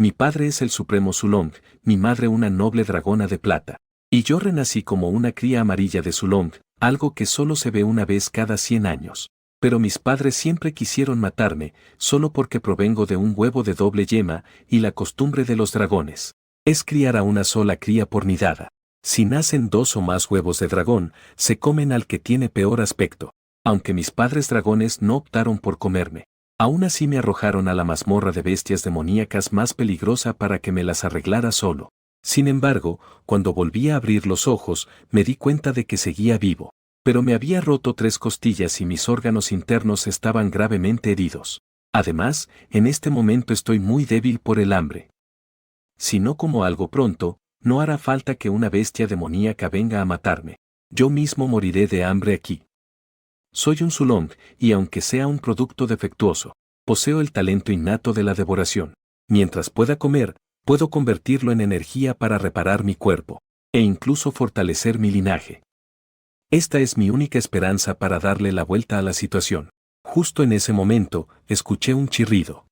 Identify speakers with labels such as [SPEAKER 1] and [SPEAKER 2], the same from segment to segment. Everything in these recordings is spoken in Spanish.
[SPEAKER 1] Mi padre es el supremo Zulong, mi madre una noble dragona de plata. Y yo renací como una cría amarilla de Zulong, algo que solo se ve una vez cada 100 años. Pero mis padres siempre quisieron matarme, solo porque provengo de un huevo de doble yema, y la costumbre de los dragones es criar a una sola cría por nidada. Si nacen 2 o más huevos de dragón, se comen al que tiene peor aspecto. Aunque mis padres dragones no optaron por comerme, aún así me arrojaron a la mazmorra de bestias demoníacas más peligrosa para que me las arreglara solo. Sin embargo, cuando volví a abrir los ojos, me di cuenta de que seguía vivo. Pero me había roto 3 costillas y mis órganos internos estaban gravemente heridos. Además, en este momento estoy muy débil por el hambre. Si no como algo pronto, no hará falta que una bestia demoníaca venga a matarme. Yo mismo moriré de hambre aquí. Soy un Zulong, y aunque sea un producto defectuoso, poseo el talento innato de la devoración. Mientras pueda comer, puedo convertirlo en energía para reparar mi cuerpo, e incluso fortalecer mi linaje. Esta es mi única esperanza para darle la vuelta a la situación. Justo en ese momento, escuché un chirrido.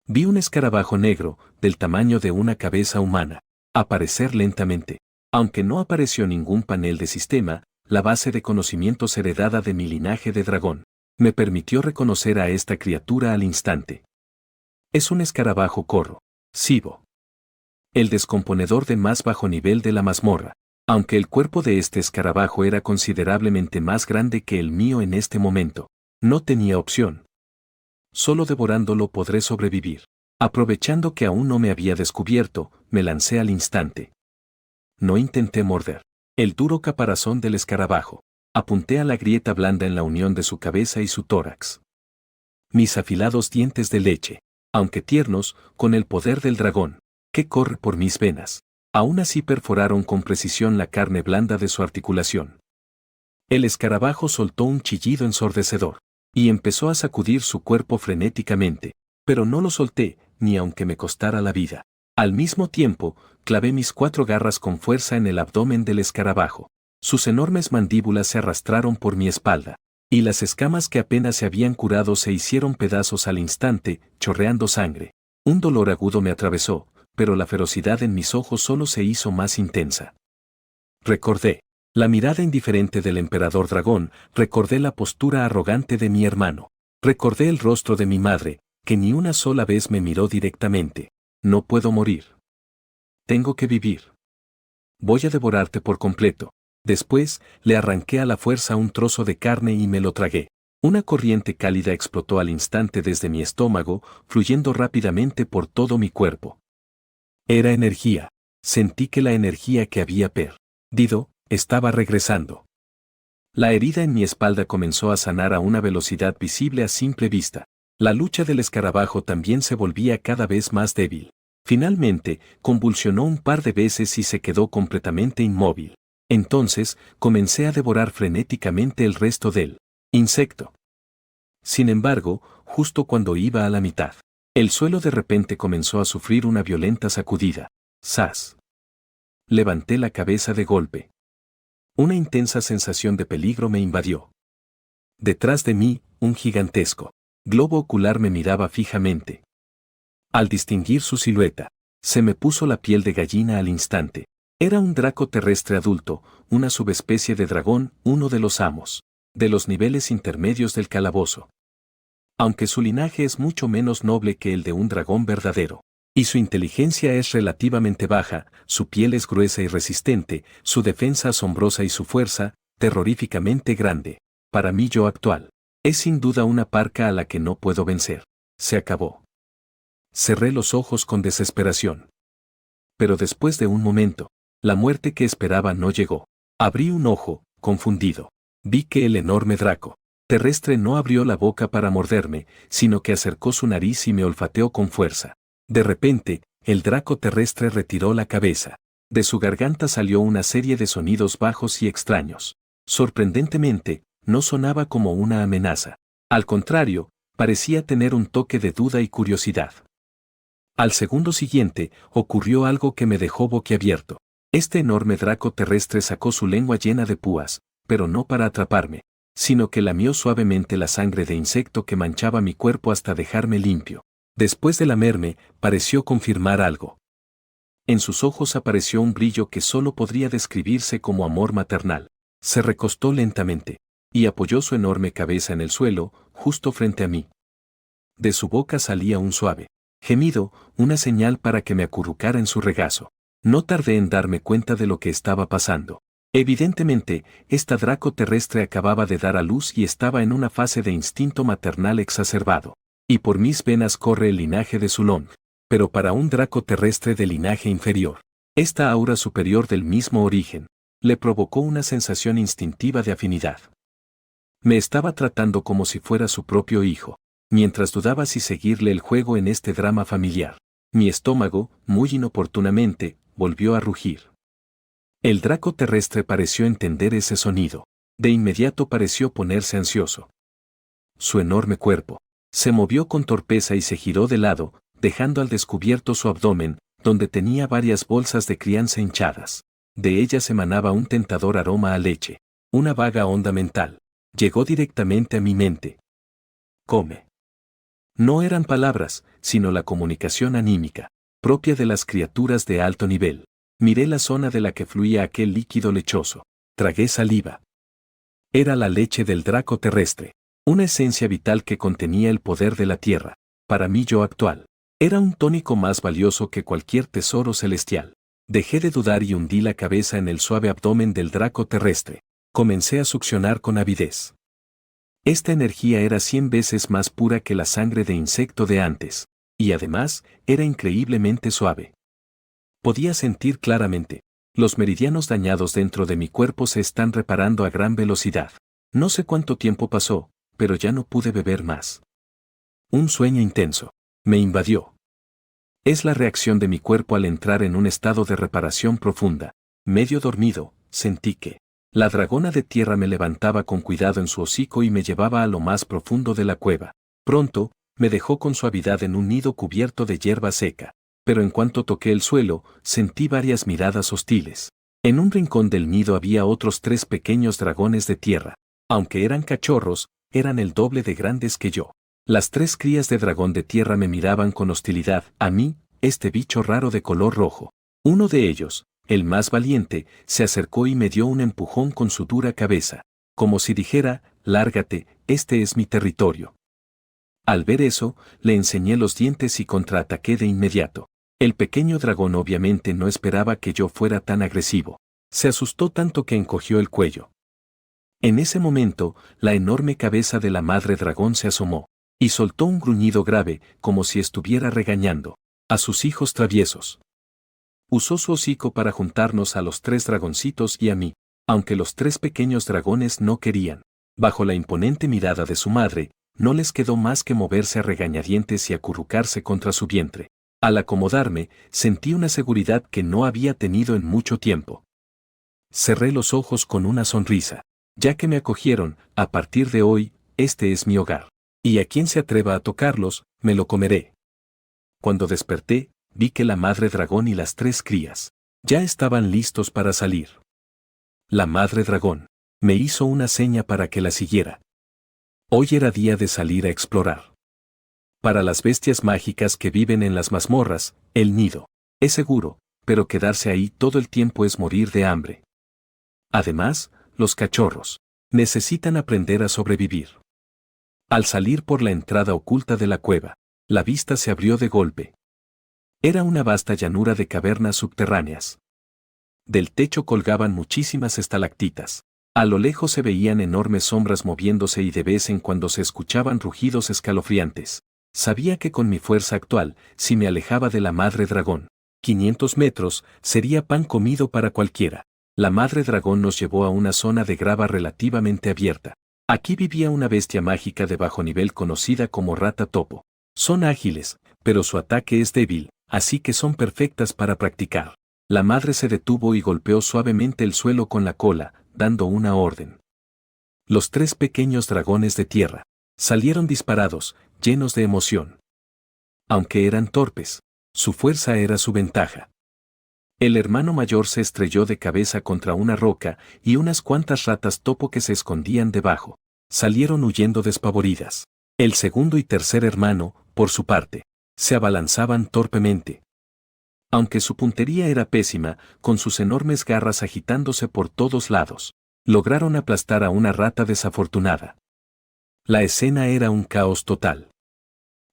[SPEAKER 1] Vi un escarabajo negro, del tamaño de una cabeza humana, aparecer lentamente. Aunque no apareció ningún panel de sistema, la base de conocimientos heredada de mi linaje de dragón me permitió reconocer a esta criatura al instante. Es un escarabajo corro. Sibo. El descomponedor de más bajo nivel de la mazmorra. Aunque el cuerpo de este escarabajo era considerablemente más grande que el mío en este momento, no tenía opción. Solo devorándolo podré sobrevivir. Aprovechando que aún no me había descubierto, me lancé al instante. No intenté morder el duro caparazón del escarabajo. Apunté a la grieta blanda en la unión de su cabeza y su tórax. Mis afilados dientes de leche, aunque tiernos, con el poder del dragón, que corre por mis venas, aún así perforaron con precisión la carne blanda de su articulación. El escarabajo soltó un chillido ensordecedor, y empezó a sacudir su cuerpo frenéticamente, pero no lo solté, ni aunque me costara la vida. Al mismo tiempo, clavé mis 4 garras con fuerza en el abdomen del escarabajo. Sus enormes mandíbulas se arrastraron por mi espalda, y las escamas que apenas se habían curado se hicieron pedazos al instante, chorreando sangre. Un dolor agudo me atravesó, pero la ferocidad en mis ojos solo se hizo más intensa. Recordé la mirada indiferente del emperador dragón, recordé la postura arrogante de mi hermano, recordé el rostro de mi madre, que ni una sola vez me miró directamente. No puedo morir. Tengo que vivir. Voy a devorarte por completo. Después, le arranqué a la fuerza un trozo de carne y me lo tragué. Una corriente cálida explotó al instante desde mi estómago, fluyendo rápidamente por todo mi cuerpo. Era energía. Sentí que la energía que había perdido estaba regresando. La herida en mi espalda comenzó a sanar a una velocidad visible a simple vista. La lucha del escarabajo también se volvía cada vez más débil. Finalmente, convulsionó un par de veces y se quedó completamente inmóvil. Entonces, comencé a devorar frenéticamente el resto del insecto. Sin embargo, justo cuando iba a la mitad, el suelo de repente comenzó a sufrir una violenta sacudida. ¡Zas! Levanté la cabeza de golpe. Una intensa sensación de peligro me invadió. Detrás de mí, un gigantesco globo ocular me miraba fijamente. Al distinguir su silueta, se me puso la piel de gallina al instante. Era un draco terrestre adulto, una subespecie de dragón, uno de los amos de los niveles intermedios del calabozo. Aunque su linaje es mucho menos noble que el de un dragón verdadero, y su inteligencia es relativamente baja, su piel es gruesa y resistente, su defensa asombrosa y su fuerza, terroríficamente grande. Para mí yo actual, es sin duda una parca a la que no puedo vencer. Se acabó. Cerré los ojos con desesperación. Pero después de un momento, la muerte que esperaba no llegó. Abrí un ojo, confundido. Vi que el enorme draco terrestre no abrió la boca para morderme, sino que acercó su nariz y me olfateó con fuerza. De repente, el draco terrestre retiró la cabeza. De su garganta salió una serie de sonidos bajos y extraños. Sorprendentemente, no sonaba como una amenaza. Al contrario, parecía tener un toque de duda y curiosidad. Al segundo siguiente, ocurrió algo que me dejó boquiabierto. Este enorme draco terrestre sacó su lengua llena de púas, pero no para atraparme, sino que lamió suavemente la sangre de insecto que manchaba mi cuerpo hasta dejarme limpio. Después de lamerme, pareció confirmar algo. En sus ojos apareció un brillo que solo podría describirse como amor maternal. Se recostó lentamente y apoyó su enorme cabeza en el suelo, justo frente a mí. De su boca salía un suave gemido, una señal para que me acurrucara en su regazo. No tardé en darme cuenta de lo que estaba pasando. Evidentemente, esta draco terrestre acababa de dar a luz y estaba en una fase de instinto maternal exacerbado. Y por mis venas corre el linaje de Sulong. Pero para un draco terrestre de linaje inferior, esta aura superior del mismo origen, le provocó una sensación instintiva de afinidad. Me estaba tratando como si fuera su propio hijo, mientras dudaba si seguirle el juego en este drama familiar. Mi estómago, muy inoportunamente, volvió a rugir. El draco terrestre pareció entender ese sonido. De inmediato pareció ponerse ansioso. Su enorme cuerpo se movió con torpeza y se giró de lado, dejando al descubierto su abdomen, donde tenía varias bolsas de crianza hinchadas. De ellas emanaba un tentador aroma a leche. Una vaga onda mental llegó directamente a mi mente. Come. No eran palabras, sino la comunicación anímica, propia de las criaturas de alto nivel. Miré la zona de la que fluía aquel líquido lechoso. Tragué saliva. Era la leche del draco terrestre, una esencia vital que contenía el poder de la tierra. Para mí yo actual, era un tónico más valioso que cualquier tesoro celestial. Dejé de dudar y hundí la cabeza en el suave abdomen del draco terrestre. Comencé a succionar con avidez. Esta energía era 100 veces más pura que la sangre de insecto de antes, y además, era increíblemente suave. Podía sentir claramente. Los meridianos dañados dentro de mi cuerpo se están reparando a gran velocidad. No sé cuánto tiempo pasó, pero ya no pude beber más. Un sueño intenso me invadió. Es la reacción de mi cuerpo al entrar en un estado de reparación profunda. Medio dormido, sentí que la dragona de tierra me levantaba con cuidado en su hocico y me llevaba a lo más profundo de la cueva. Pronto, me dejó con suavidad en un nido cubierto de hierba seca. Pero en cuanto toqué el suelo, sentí varias miradas hostiles. En un rincón del nido había otros 3 pequeños dragones de tierra. Aunque eran cachorros, eran el doble de grandes que yo. Las 3 crías de dragón de tierra me miraban con hostilidad. A mí, este bicho raro de color rojo. Uno de ellos, el más valiente, se acercó y me dio un empujón con su dura cabeza, como si dijera, lárgate, este es mi territorio. Al ver eso, le enseñé los dientes y contraataqué de inmediato. El pequeño dragón obviamente no esperaba que yo fuera tan agresivo. Se asustó tanto que encogió el cuello. En ese momento, la enorme cabeza de la madre dragón se asomó, y soltó un gruñido grave, como si estuviera regañando a sus hijos traviesos. Usó su hocico para juntarnos a los 3 dragoncitos y a mí, aunque los 3 pequeños dragones no querían. Bajo la imponente mirada de su madre, no les quedó más que moverse a regañadientes y acurrucarse contra su vientre. Al acomodarme, sentí una seguridad que no había tenido en mucho tiempo. Cerré los ojos con una sonrisa. Ya que me acogieron, a partir de hoy, este es mi hogar. Y a quien se atreva a tocarlos, me lo comeré. Cuando desperté, vi que la madre dragón y las 3 crías ya estaban listos para salir. La madre dragón me hizo una seña para que la siguiera. Hoy era día de salir a explorar. Para las bestias mágicas que viven en las mazmorras, el nido es seguro, pero quedarse ahí todo el tiempo es morir de hambre. Además, los cachorros necesitan aprender a sobrevivir. Al salir por la entrada oculta de la cueva, la vista se abrió de golpe. Era una vasta llanura de cavernas subterráneas. Del techo colgaban muchísimas estalactitas. A lo lejos se veían enormes sombras moviéndose y de vez en cuando se escuchaban rugidos escalofriantes. Sabía que con mi fuerza actual, si me alejaba de la madre dragón, 500 metros, sería pan comido para cualquiera. La madre dragón nos llevó a una zona de grava relativamente abierta. Aquí vivía una bestia mágica de bajo nivel conocida como rata topo. Son ágiles, pero su ataque es débil, así que son perfectas para practicar. La madre se detuvo y golpeó suavemente el suelo con la cola, dando una orden. Los 3 pequeños dragones de tierra salieron disparados, llenos de emoción. Aunque eran torpes, su fuerza era su ventaja. El hermano mayor se estrelló de cabeza contra una roca y unas cuantas ratas topo que se escondían debajo salieron huyendo despavoridas. El segundo y tercer hermano, por su parte, Se abalanzaban torpemente. Aunque su puntería era pésima, con sus enormes garras agitándose por todos lados, lograron aplastar a una rata desafortunada. La escena era un caos total.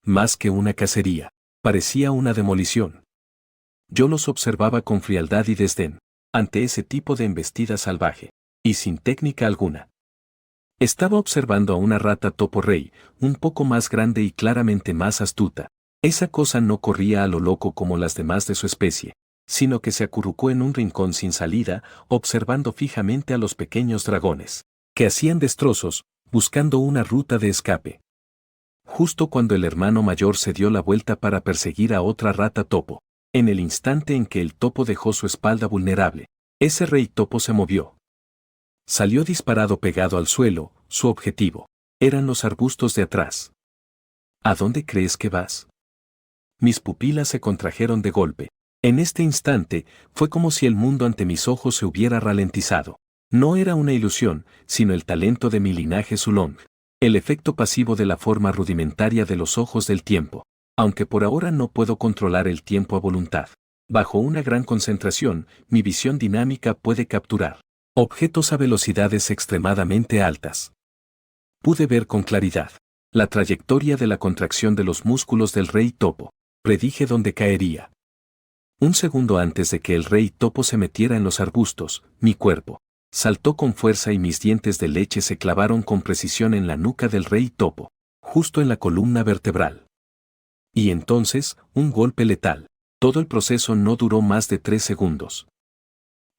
[SPEAKER 1] Más que una cacería, parecía una demolición. Yo los observaba con frialdad y desdén, ante ese tipo de embestida salvaje, y sin técnica alguna. Estaba observando a una rata topo rey, un poco más grande y claramente más astuta. Esa cosa no corría a lo loco como las demás de su especie, sino que se acurrucó en un rincón sin salida, observando fijamente a los pequeños dragones, que hacían destrozos, buscando una ruta de escape. Justo cuando el hermano mayor se dio la vuelta para perseguir a otra rata topo, en el instante en que el topo dejó su espalda vulnerable, ese rey topo se movió. Salió disparado pegado al suelo, su objetivo. Eran los arbustos de atrás. ¿A dónde crees que vas? Mis pupilas se contrajeron de golpe. En este instante, fue como si el mundo ante mis ojos se hubiera ralentizado. No era una ilusión, sino el talento de mi linaje Sulong. El efecto pasivo de la forma rudimentaria de los ojos del tiempo. Aunque por ahora no puedo controlar el tiempo a voluntad. Bajo una gran concentración, mi visión dinámica puede capturar objetos a velocidades extremadamente altas. Pude ver con claridad la trayectoria de la contracción de los músculos del rey topo. Predije dónde caería. Un segundo antes de que el rey topo se metiera en los arbustos, mi cuerpo saltó con fuerza y mis dientes de leche se clavaron con precisión en la nuca del rey topo, justo en la columna vertebral. Y entonces, un golpe letal. Todo el proceso no duró más de 3 segundos.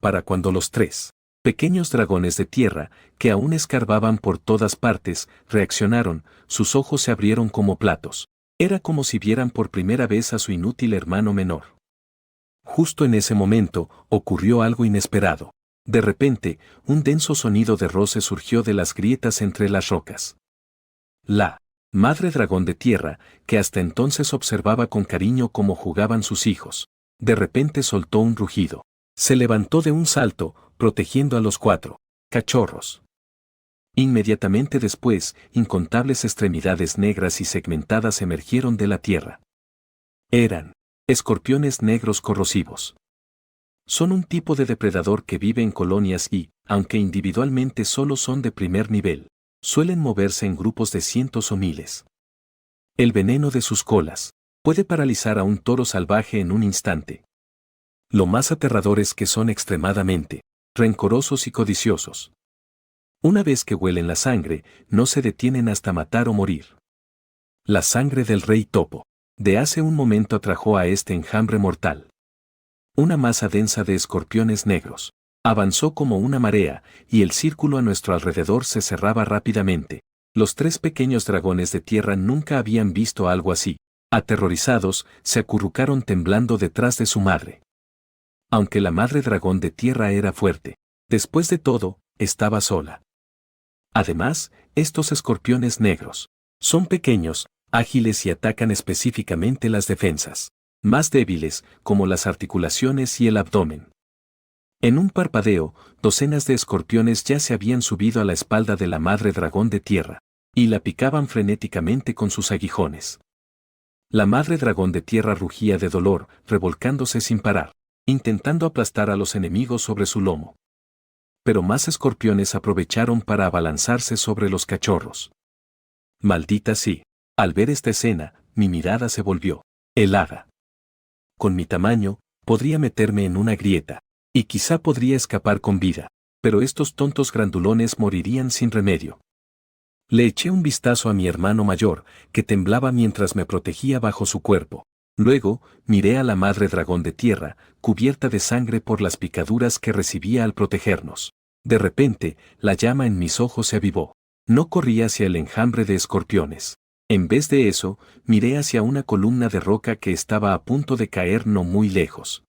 [SPEAKER 1] Para cuando los 3 pequeños dragones de tierra, que aún escarbaban por todas partes, reaccionaron, sus ojos se abrieron como platos. Era como si vieran por primera vez a su inútil hermano menor. Justo en ese momento, ocurrió algo inesperado. De repente, un denso sonido de roce surgió de las grietas entre las rocas. La madre dragón de tierra, que hasta entonces observaba con cariño cómo jugaban sus hijos, de repente soltó un rugido. Se levantó de un salto, protegiendo a los 4 cachorros. Inmediatamente después, incontables extremidades negras y segmentadas emergieron de la tierra. Eran escorpiones negros corrosivos. Son un tipo de depredador que vive en colonias y, aunque individualmente solo son de primer nivel, suelen moverse en grupos de cientos o miles. El veneno de sus colas puede paralizar a un toro salvaje en un instante. Lo más aterrador es que son extremadamente rencorosos y codiciosos. Una vez que huelen la sangre, no se detienen hasta matar o morir. La sangre del rey topo de hace un momento atrajo a este enjambre mortal. Una masa densa de escorpiones negros avanzó como una marea, y el círculo a nuestro alrededor se cerraba rápidamente. Los 3 pequeños dragones de tierra nunca habían visto algo así. Aterrorizados, se acurrucaron temblando detrás de su madre. Aunque la madre dragón de tierra era fuerte, después de todo, estaba sola. Además, estos escorpiones negros son pequeños, ágiles y atacan específicamente las defensas más débiles, como las articulaciones y el abdomen. En un parpadeo, docenas de escorpiones ya se habían subido a la espalda de la madre dragón de tierra, y la picaban frenéticamente con sus aguijones. La madre dragón de tierra rugía de dolor, revolcándose sin parar, intentando aplastar a los enemigos sobre su lomo. Pero más escorpiones aprovecharon para abalanzarse sobre los cachorros. Maldita sí. Al ver esta escena, mi mirada se volvió helada. Con mi tamaño, podría meterme en una grieta, y quizá podría escapar con vida, pero estos tontos grandulones morirían sin remedio. Le eché un vistazo a mi hermano mayor, que temblaba mientras me protegía bajo su cuerpo. Luego, miré a la madre dragón de tierra, cubierta de sangre por las picaduras que recibía al protegernos. De repente, la llama en mis ojos se avivó. No corrí hacia el enjambre de escorpiones. En vez de eso, miré hacia una columna de roca que estaba a punto de caer no muy lejos.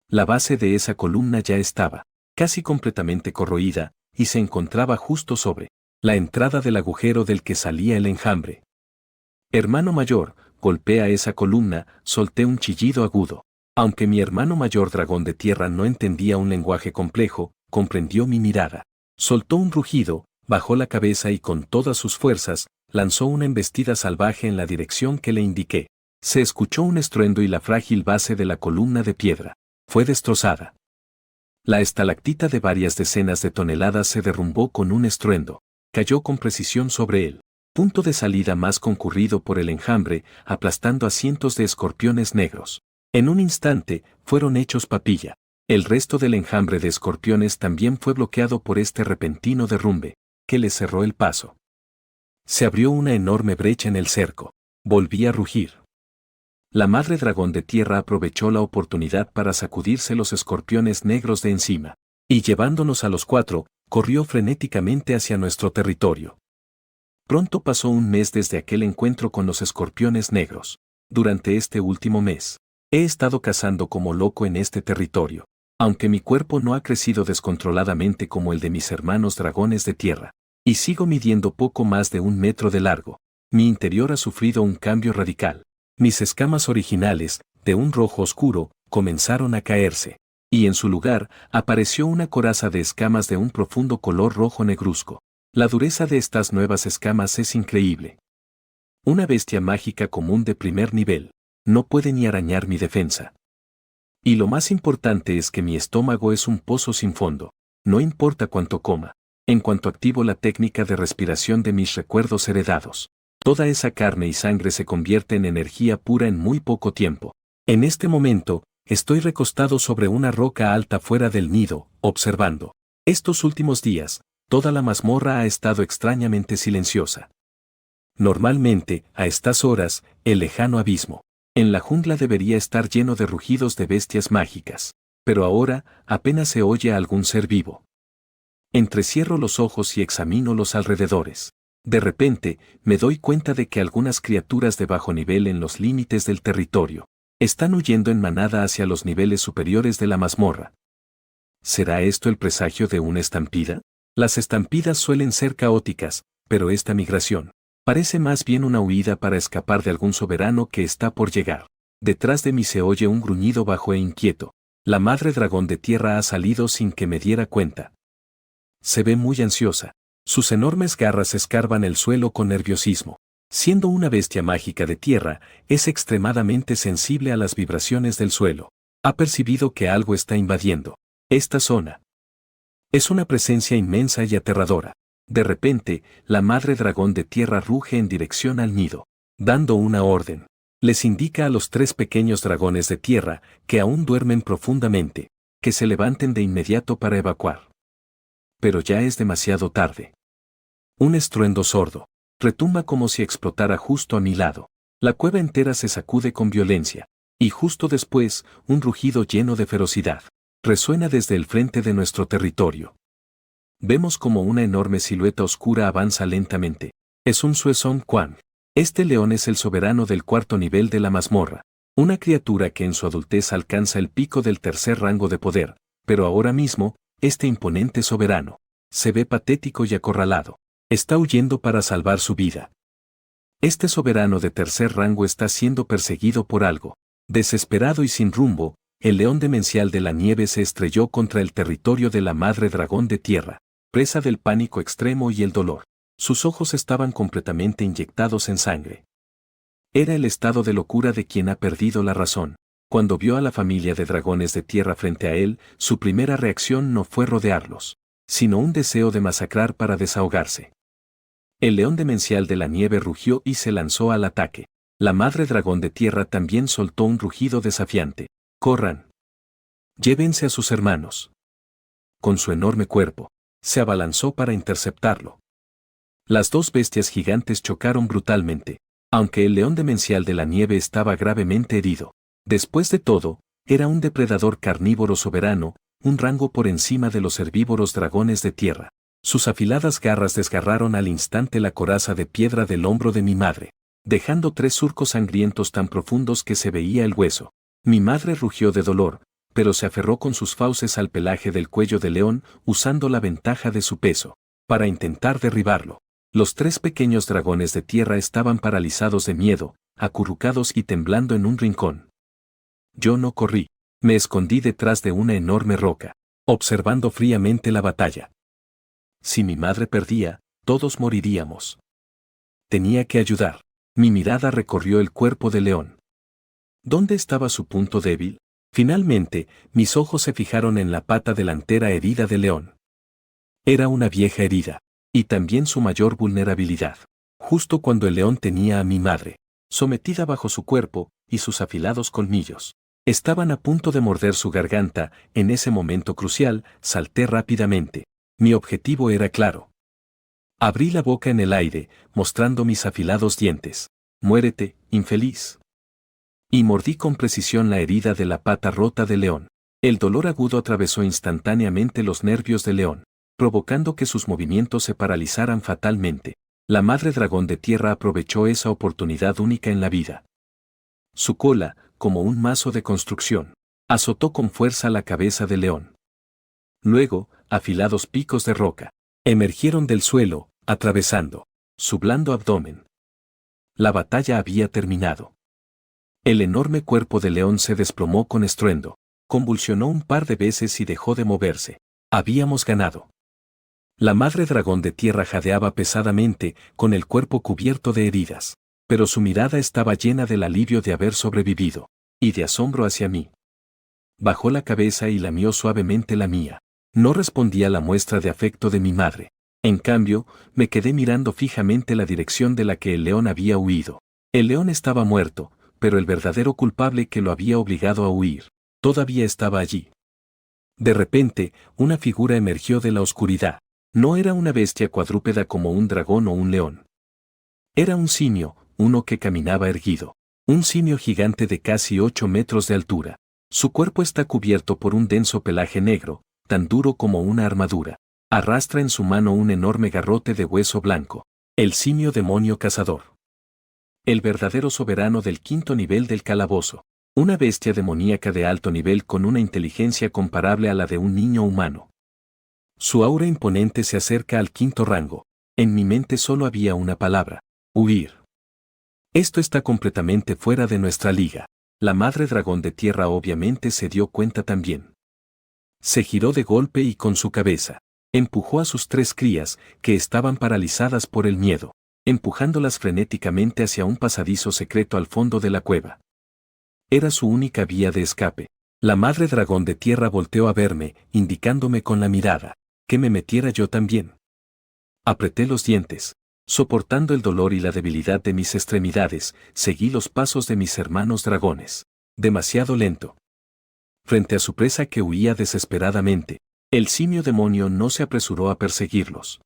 [SPEAKER 1] La base de esa columna ya estaba casi completamente corroída, y se encontraba justo sobre la entrada del agujero del que salía el enjambre. Hermano mayor, golpea esa columna, solté un chillido agudo. Aunque mi hermano mayor dragón de tierra no entendía un lenguaje complejo, comprendió mi mirada. Soltó un rugido, bajó la cabeza y con todas sus fuerzas, lanzó una embestida salvaje en la dirección que le indiqué. Se escuchó un estruendo y la frágil base de la columna de piedra fue destrozada. La estalactita de varias decenas de toneladas se derrumbó con un estruendo, cayó con precisión sobre el punto de salida más concurrido por el enjambre, aplastando a cientos de escorpiones negros. En un instante, fueron hechos papilla. El resto del enjambre de escorpiones también fue bloqueado por este repentino derrumbe, que les cerró el paso. Se abrió una enorme brecha en el cerco. Volví a rugir. La madre dragón de tierra aprovechó la oportunidad para sacudirse los escorpiones negros de encima, y llevándonos a los 4, corrió frenéticamente hacia nuestro territorio. Pronto pasó un mes desde aquel encuentro con los escorpiones negros. Durante este último mes, he estado cazando como loco en este territorio, aunque mi cuerpo no ha crecido descontroladamente como el de mis hermanos dragones de tierra, y sigo midiendo poco más de 1 metro de largo. Mi interior ha sufrido un cambio radical. Mis escamas originales, de un rojo oscuro, comenzaron a caerse, y en su lugar apareció una coraza de escamas de un profundo color rojo negruzco. La dureza de estas nuevas escamas es increíble. Una bestia mágica común de primer nivel no puede ni arañar mi defensa. Y lo más importante es que mi estómago es un pozo sin fondo, no importa cuánto coma. En cuanto activo la técnica de respiración de mis recuerdos heredados, toda esa carne y sangre se convierte en energía pura en muy poco tiempo. En este momento, estoy recostado sobre una roca alta fuera del nido, observando. Estos últimos días, toda la mazmorra ha estado extrañamente silenciosa. Normalmente, a estas horas, el lejano abismo en la jungla debería estar lleno de rugidos de bestias mágicas, pero ahora apenas se oye a algún ser vivo. Entrecierro los ojos y examino los alrededores. De repente, me doy cuenta de que algunas criaturas de bajo nivel en los límites del territorio están huyendo en manada hacia los niveles superiores de la mazmorra. ¿Será esto el presagio de una estampida? Las estampidas suelen ser caóticas, pero esta migración parece más bien una huida para escapar de algún soberano que está por llegar. Detrás de mí se oye un gruñido bajo e inquieto. La madre dragón de tierra ha salido sin que me diera cuenta. Se ve muy ansiosa. Sus enormes garras escarban el suelo con nerviosismo. Siendo una bestia mágica de tierra, es extremadamente sensible a las vibraciones del suelo. Ha percibido que algo está invadiendo esta zona. Es una presencia inmensa y aterradora. De repente, la madre dragón de tierra ruge en dirección al nido, dando una orden. Les indica a los 3 pequeños dragones de tierra, que aún duermen profundamente, que se levanten de inmediato para evacuar. Pero ya es demasiado tarde. Un estruendo sordo retumba como si explotara justo a mi lado. La cueva entera se sacude con violencia, y justo después, un rugido lleno de ferocidad resuena desde el frente de nuestro territorio. Vemos como una enorme silueta oscura avanza lentamente. Es un Suezong Quang. Este león es el soberano del 4º nivel de la mazmorra, una criatura que en su adultez alcanza el pico del 3er rango de poder, pero ahora mismo, este imponente soberano se ve patético y acorralado. Está huyendo para salvar su vida. Este soberano de 3er rango está siendo perseguido por algo. Desesperado y sin rumbo, el león demencial de la nieve se estrelló contra el territorio de la madre dragón de tierra, presa del pánico extremo y el dolor. Sus ojos estaban completamente inyectados en sangre. Era el estado de locura de quien ha perdido la razón. Cuando vio a la familia de dragones de tierra frente a él, su primera reacción no fue rodearlos, sino un deseo de masacrar para desahogarse. El león demencial de la nieve rugió y se lanzó al ataque. La madre dragón de tierra también soltó un rugido desafiante. ¡Corran! Llévense a sus hermanos. Con su enorme cuerpo, se abalanzó para interceptarlo. Las 2 bestias gigantes chocaron brutalmente, aunque el león demencial de la nieve estaba gravemente herido. Después de todo, era un depredador carnívoro soberano, un rango por encima de los herbívoros dragones de tierra. Sus afiladas garras desgarraron al instante la coraza de piedra del hombro de mi madre, dejando 3 surcos sangrientos tan profundos que se veía el hueso. Mi madre rugió de dolor, pero se aferró con sus fauces al pelaje del cuello del león, usando la ventaja de su peso para intentar derribarlo. Los 3 pequeños dragones de tierra estaban paralizados de miedo, acurrucados y temblando en un rincón. Yo no corrí. Me escondí detrás de una enorme roca, observando fríamente la batalla. Si mi madre perdía, todos moriríamos. Tenía que ayudar. Mi mirada recorrió el cuerpo del león. ¿Dónde estaba su punto débil? Finalmente, mis ojos se fijaron en la pata delantera herida del león. Era una vieja herida, y también su mayor vulnerabilidad. Justo cuando el león tenía a mi madre, sometida bajo su cuerpo, y sus afilados colmillos estaban a punto de morder su garganta, en ese momento crucial, salté rápidamente. Mi objetivo era claro. Abrí la boca en el aire, mostrando mis afilados dientes. «Muérete, infeliz». Y mordí con precisión la herida de la pata rota del león. El dolor agudo atravesó instantáneamente los nervios del león, provocando que sus movimientos se paralizaran fatalmente. La madre dragón de tierra aprovechó esa oportunidad única en la vida. Su cola, como un mazo de construcción, azotó con fuerza la cabeza del león. Luego, afilados picos de roca emergieron del suelo, atravesando su blando abdomen. La batalla había terminado. El enorme cuerpo del león se desplomó con estruendo, convulsionó un par de veces y dejó de moverse. Habíamos ganado. La madre dragón de tierra jadeaba pesadamente, con el cuerpo cubierto de heridas, pero su mirada estaba llena del alivio de haber sobrevivido, y de asombro hacia mí. Bajó la cabeza y lamió suavemente la mía. No respondí a la muestra de afecto de mi madre. En cambio, me quedé mirando fijamente la dirección de la que el león había huido. El león estaba muerto, pero el verdadero culpable que lo había obligado a huir todavía estaba allí. De repente, una figura emergió de la oscuridad. No era una bestia cuadrúpeda como un dragón o un león. Era un simio, uno que caminaba erguido. Un simio gigante de casi 8 metros de altura. Su cuerpo está cubierto por un denso pelaje negro, tan duro como una armadura. Arrastra en su mano un enorme garrote de hueso blanco. El simio demonio cazador. El verdadero soberano del 5.º nivel del calabozo. Una bestia demoníaca de alto nivel con una inteligencia comparable a la de un niño humano. Su aura imponente se acerca al 5.º rango. En mi mente solo había una palabra: huir. Esto está completamente fuera de nuestra liga. La madre dragón de tierra obviamente se dio cuenta también. Se giró de golpe y con su cabeza empujó a sus 3 crías, que estaban paralizadas por el miedo, empujándolas frenéticamente hacia un pasadizo secreto al fondo de la cueva. Era su única vía de escape. La madre dragón de tierra volteó a verme, indicándome con la mirada que me metiera yo también. Apreté los dientes. Soportando el dolor y la debilidad de mis extremidades, seguí los pasos de mis hermanos dragones. Demasiado lento. Frente a su presa que huía desesperadamente, el simio demonio no se apresuró a perseguirlos.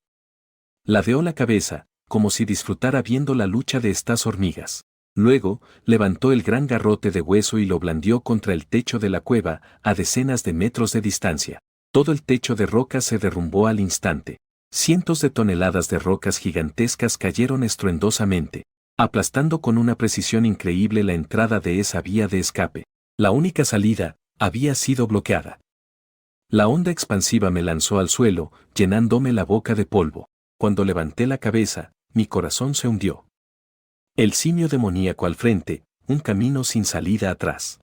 [SPEAKER 1] Ladeó la cabeza, como si disfrutara viendo la lucha de estas hormigas. Luego, levantó el gran garrote de hueso y lo blandió contra el techo de la cueva, a decenas de metros de distancia. Todo el techo de rocas se derrumbó al instante. Cientos de toneladas de rocas gigantescas cayeron estruendosamente, aplastando con una precisión increíble la entrada de esa vía de escape. La única salida había sido bloqueada. La onda expansiva me lanzó al suelo, llenándome la boca de polvo. Cuando levanté la cabeza, mi corazón se hundió. El simio demoníaco al frente, un camino sin salida atrás.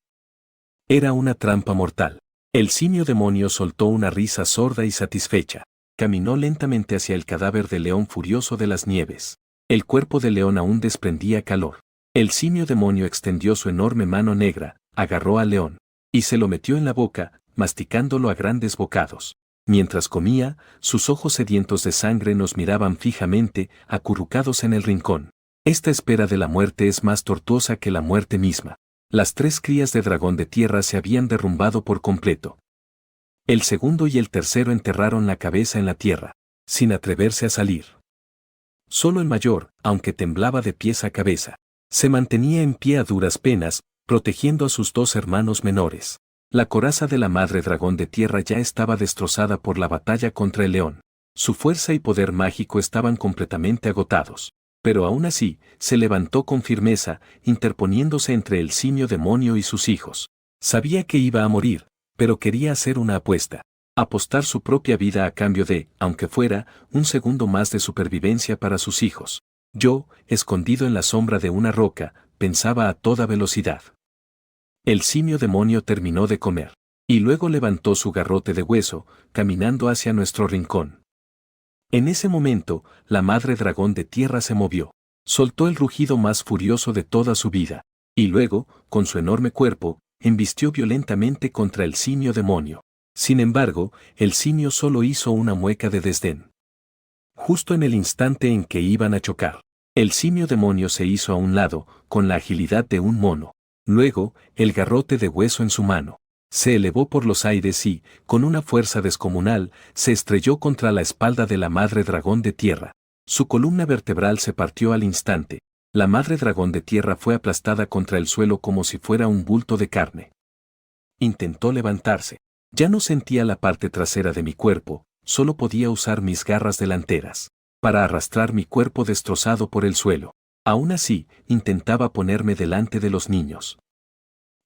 [SPEAKER 1] Era una trampa mortal. El simio demonio soltó una risa sorda y satisfecha. Caminó lentamente hacia el cadáver del león furioso de las nieves. El cuerpo del león aún desprendía calor. El simio demonio extendió su enorme mano negra, agarró al león, y se lo metió en la boca, masticándolo a grandes bocados. Mientras comía, sus ojos sedientos de sangre nos miraban fijamente, acurrucados en el rincón. Esta espera de la muerte es más tortuosa que la muerte misma. Las 3 crías de dragón de tierra se habían derrumbado por completo. El segundo y el tercero enterraron la cabeza en la tierra, sin atreverse a salir. Solo el mayor, aunque temblaba de pies a cabeza, se mantenía en pie a duras penas, protegiendo a sus 2 hermanos menores. La coraza de la madre dragón de tierra ya estaba destrozada por la batalla contra el león. Su fuerza y poder mágico estaban completamente agotados. Pero aún así, se levantó con firmeza, interponiéndose entre el simio demonio y sus hijos. Sabía que iba a morir, pero quería hacer una apuesta. Apostar su propia vida a cambio de, aunque fuera, un segundo más de supervivencia para sus hijos. Yo, escondido en la sombra de una roca, pensaba a toda velocidad. El simio demonio terminó de comer, y luego levantó su garrote de hueso, caminando hacia nuestro rincón. En ese momento, la madre dragón de tierra se movió. Soltó el rugido más furioso de toda su vida. y luego, con su enorme cuerpo, embistió violentamente contra el simio demonio. Sin embargo, el simio solo hizo una mueca de desdén. Justo en el instante en que iban a chocar, el simio demonio se hizo a un lado, con la agilidad de un mono. Luego, el garrote de hueso en su mano se elevó por los aires y, con una fuerza descomunal, se estrelló contra la espalda de la madre dragón de tierra. Su columna vertebral se partió al instante. La madre dragón de tierra fue aplastada contra el suelo como si fuera un bulto de carne. Intentó levantarse. Ya no sentía la parte trasera de mi cuerpo, solo podía usar mis garras delanteras para arrastrar mi cuerpo destrozado por el suelo. Aún así, intentaba ponerme delante de los niños.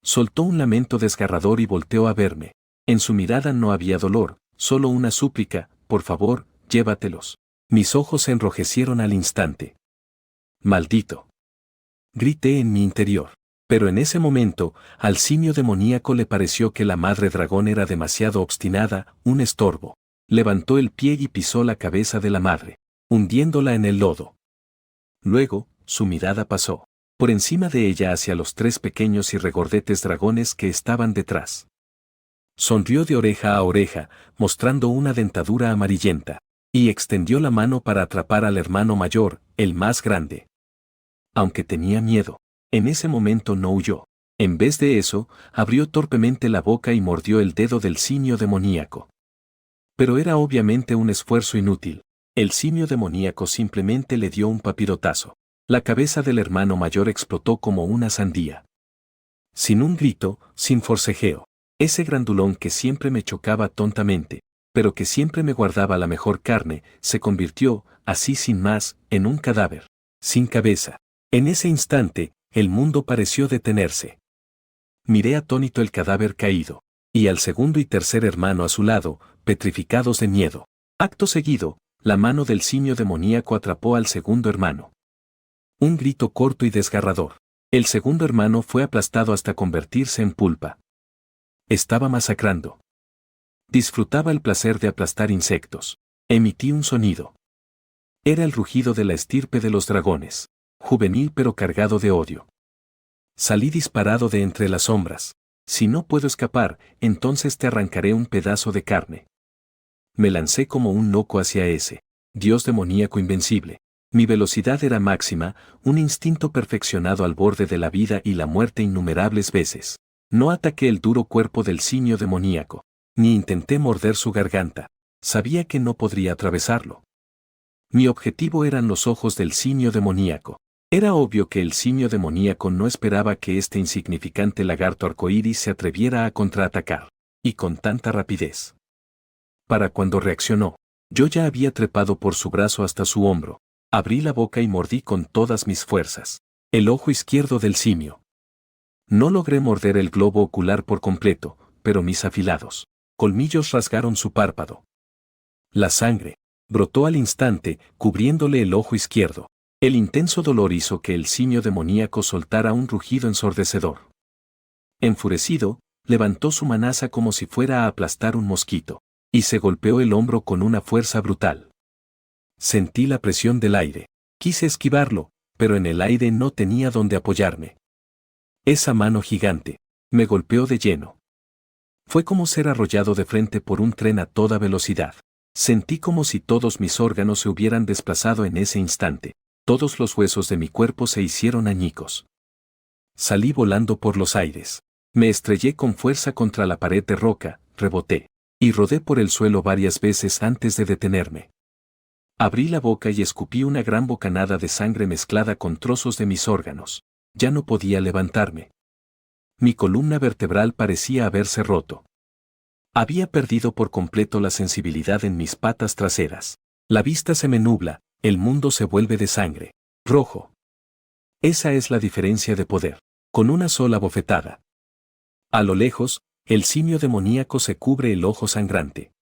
[SPEAKER 1] Soltó un lamento desgarrador y volteó a verme. En su mirada no había dolor, solo una súplica: por favor, llévatelos. Mis ojos se enrojecieron al instante. ¡Maldito!, grité en mi interior. Pero en ese momento, al simio demoníaco le pareció que la madre dragón era demasiado obstinada, un estorbo. Levantó el pie y pisó la cabeza de la madre, hundiéndola en el lodo. Luego, su mirada pasó por encima de ella hacia los 3 pequeños y regordetes dragones que estaban detrás. Sonrió de oreja a oreja, mostrando una dentadura amarillenta, y extendió la mano para atrapar al hermano mayor, el más grande. Aunque tenía miedo, en ese momento no huyó. En vez de eso, abrió torpemente la boca y mordió el dedo del simio demoníaco. Pero era obviamente un esfuerzo inútil. El simio demoníaco simplemente le dio un papirotazo. La cabeza del hermano mayor explotó como una sandía. Sin un grito, sin forcejeo, ese grandulón que siempre me chocaba tontamente, pero que siempre me guardaba la mejor carne, se convirtió, así sin más, en un cadáver, sin cabeza. En ese instante, el mundo pareció detenerse. Miré atónito el cadáver caído, y al segundo y tercer hermano a su lado, petrificados de miedo. Acto seguido, la mano del simio demoníaco atrapó al segundo hermano. Un grito corto y desgarrador. El segundo hermano fue aplastado hasta convertirse en pulpa. Estaba masacrando. Disfrutaba el placer de aplastar insectos. Emití un sonido. Era el rugido de la estirpe de los dragones, juvenil pero cargado de odio. Salí disparado de entre las sombras. Si no puedo escapar, entonces te arrancaré un pedazo de carne. Me lancé como un loco hacia ese dios demoníaco invencible. Mi velocidad era máxima, un instinto perfeccionado al borde de la vida y la muerte innumerables veces. No ataqué el duro cuerpo del simio demoníaco, ni intenté morder su garganta. Sabía que no podría atravesarlo. Mi objetivo eran los ojos del simio demoníaco. Era obvio que el simio demoníaco no esperaba que este insignificante lagarto arcoíris se atreviera a contraatacar, y con tanta rapidez. Para cuando reaccionó, yo ya había trepado por su brazo hasta su hombro. Abrí la boca y mordí con todas mis fuerzas el ojo izquierdo del simio. No logré morder el globo ocular por completo, pero mis afilados colmillos rasgaron su párpado. La sangre brotó al instante, cubriéndole el ojo izquierdo. El intenso dolor hizo que el simio demoníaco soltara un rugido ensordecedor. Enfurecido, levantó su manaza como si fuera a aplastar un mosquito, y se golpeó el hombro con una fuerza brutal. Sentí la presión del aire. Quise esquivarlo, pero en el aire no tenía donde apoyarme. Esa mano gigante me golpeó de lleno. Fue como ser arrollado de frente por un tren a toda velocidad. Sentí como si todos mis órganos se hubieran desplazado en ese instante. Todos los huesos de mi cuerpo se hicieron añicos. Salí volando por los aires. Me estrellé con fuerza contra la pared de roca, reboté, y rodé por el suelo varias veces antes de detenerme. Abrí la boca y escupí una gran bocanada de sangre mezclada con trozos de mis órganos. Ya no podía levantarme. Mi columna vertebral parecía haberse roto. Había perdido por completo la sensibilidad en mis patas traseras. La vista se me nubla, el mundo se vuelve de sangre, rojo. Esa es la diferencia de poder. Con una sola bofetada. A lo lejos, el simio demoníaco se cubre el ojo sangrante.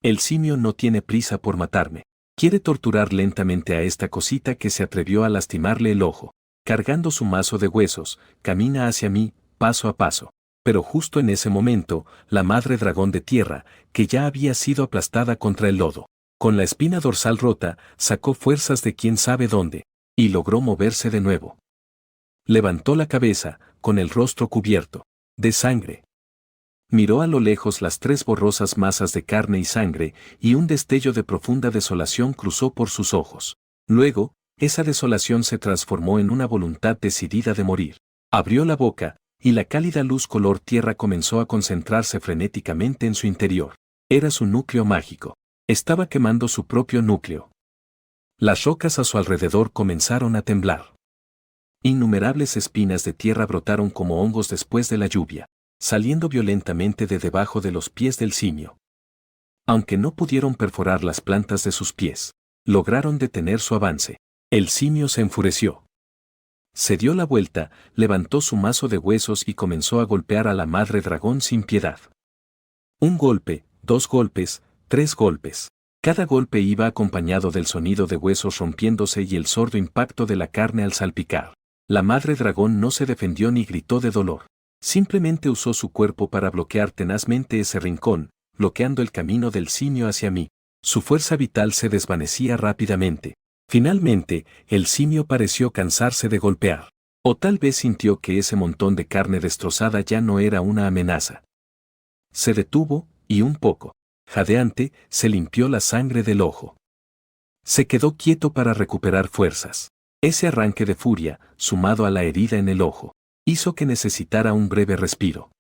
[SPEAKER 1] El simio no tiene prisa por matarme. Quiere torturar lentamente a esta cosita que se atrevió a lastimarle el ojo. Cargando su mazo de huesos, camina hacia mí, paso a paso. Pero justo en ese momento, la madre dragón de tierra, que ya había sido aplastada contra el lodo, con la espina dorsal rota, sacó fuerzas de quién sabe dónde, y logró moverse de nuevo. Levantó la cabeza, con el rostro cubierto de sangre. Miró a lo lejos las 3 borrosas masas de carne y sangre, y un destello de profunda desolación cruzó por sus ojos. Luego, esa desolación se transformó en una voluntad decidida de morir. Abrió la boca, y la cálida luz color tierra comenzó a concentrarse frenéticamente en su interior. Era su núcleo mágico. Estaba quemando su propio núcleo. Las rocas a su alrededor comenzaron a temblar. Innumerables espinas de tierra brotaron como hongos después de la lluvia, saliendo violentamente de debajo de los pies del simio. Aunque no pudieron perforar las plantas de sus pies, lograron detener su avance. El simio se enfureció. Se dio la vuelta, levantó su mazo de huesos y comenzó a golpear a la madre dragón sin piedad. 1 golpe, 2 golpes, 3 golpes. Cada golpe iba acompañado del sonido de huesos rompiéndose y el sordo impacto de la carne al salpicar. La madre dragón no se defendió ni gritó de dolor. Simplemente usó su cuerpo para bloquear tenazmente ese rincón, bloqueando el camino del simio hacia mí. Su fuerza vital se desvanecía rápidamente. Finalmente, el simio pareció cansarse de golpear. O tal vez sintió que ese montón de carne destrozada ya no era una amenaza. Se detuvo, y un poco jadeante, se limpió la sangre del ojo. Se quedó quieto para recuperar fuerzas. Ese arranque de furia, sumado a la herida en el ojo, hizo que necesitara un breve respiro.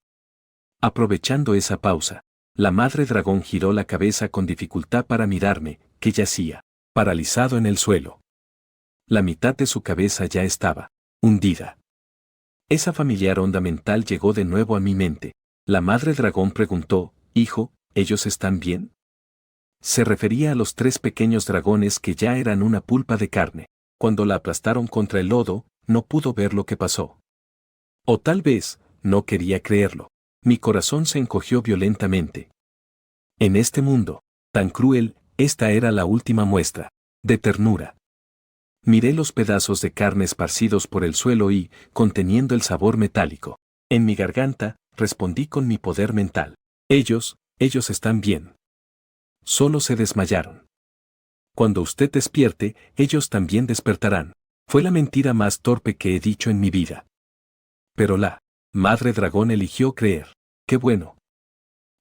[SPEAKER 1] Aprovechando esa pausa, la madre dragón giró la cabeza con dificultad para mirarme, que yacía, paralizado en el suelo. La mitad de su cabeza ya estaba hundida. Esa familiar onda mental llegó de nuevo a mi mente. La madre dragón preguntó, «Hijo, ¿ellos están bien?» Se refería a los 3 pequeños dragones que ya eran una pulpa de carne. Cuando la aplastaron contra el lodo, no pudo ver lo que pasó. O tal vez, no quería creerlo. Mi corazón se encogió violentamente. En este mundo, tan cruel, esta era la última muestra de ternura. Miré los pedazos de carne esparcidos por el suelo y, conteniendo el sabor metálico en mi garganta, respondí con mi poder mental. Ellos están bien. Solo se desmayaron. Cuando usted despierte, ellos también despertarán. Fue la mentira más torpe que he dicho en mi vida. Pero la madre dragón eligió creer. ¡Qué bueno!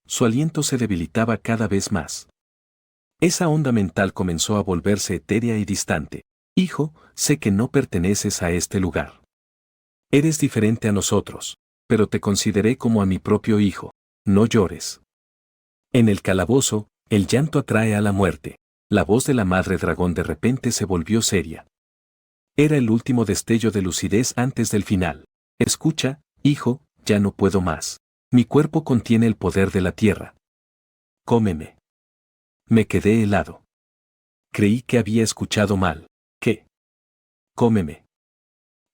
[SPEAKER 1] Su aliento se debilitaba cada vez más. Esa onda mental comenzó a volverse etérea y distante. Hijo, sé que no perteneces a este lugar. Eres diferente a nosotros, pero te consideré como a mi propio hijo. No llores. En el calabozo, el llanto atrae a la muerte. La voz de la madre dragón de repente se volvió seria. Era el último destello de lucidez antes del final. Escucha, hijo, ya no puedo más. Mi cuerpo contiene el poder de la tierra. Cómeme. Me quedé helado. Creí que había escuchado mal. ¿Qué? Cómeme.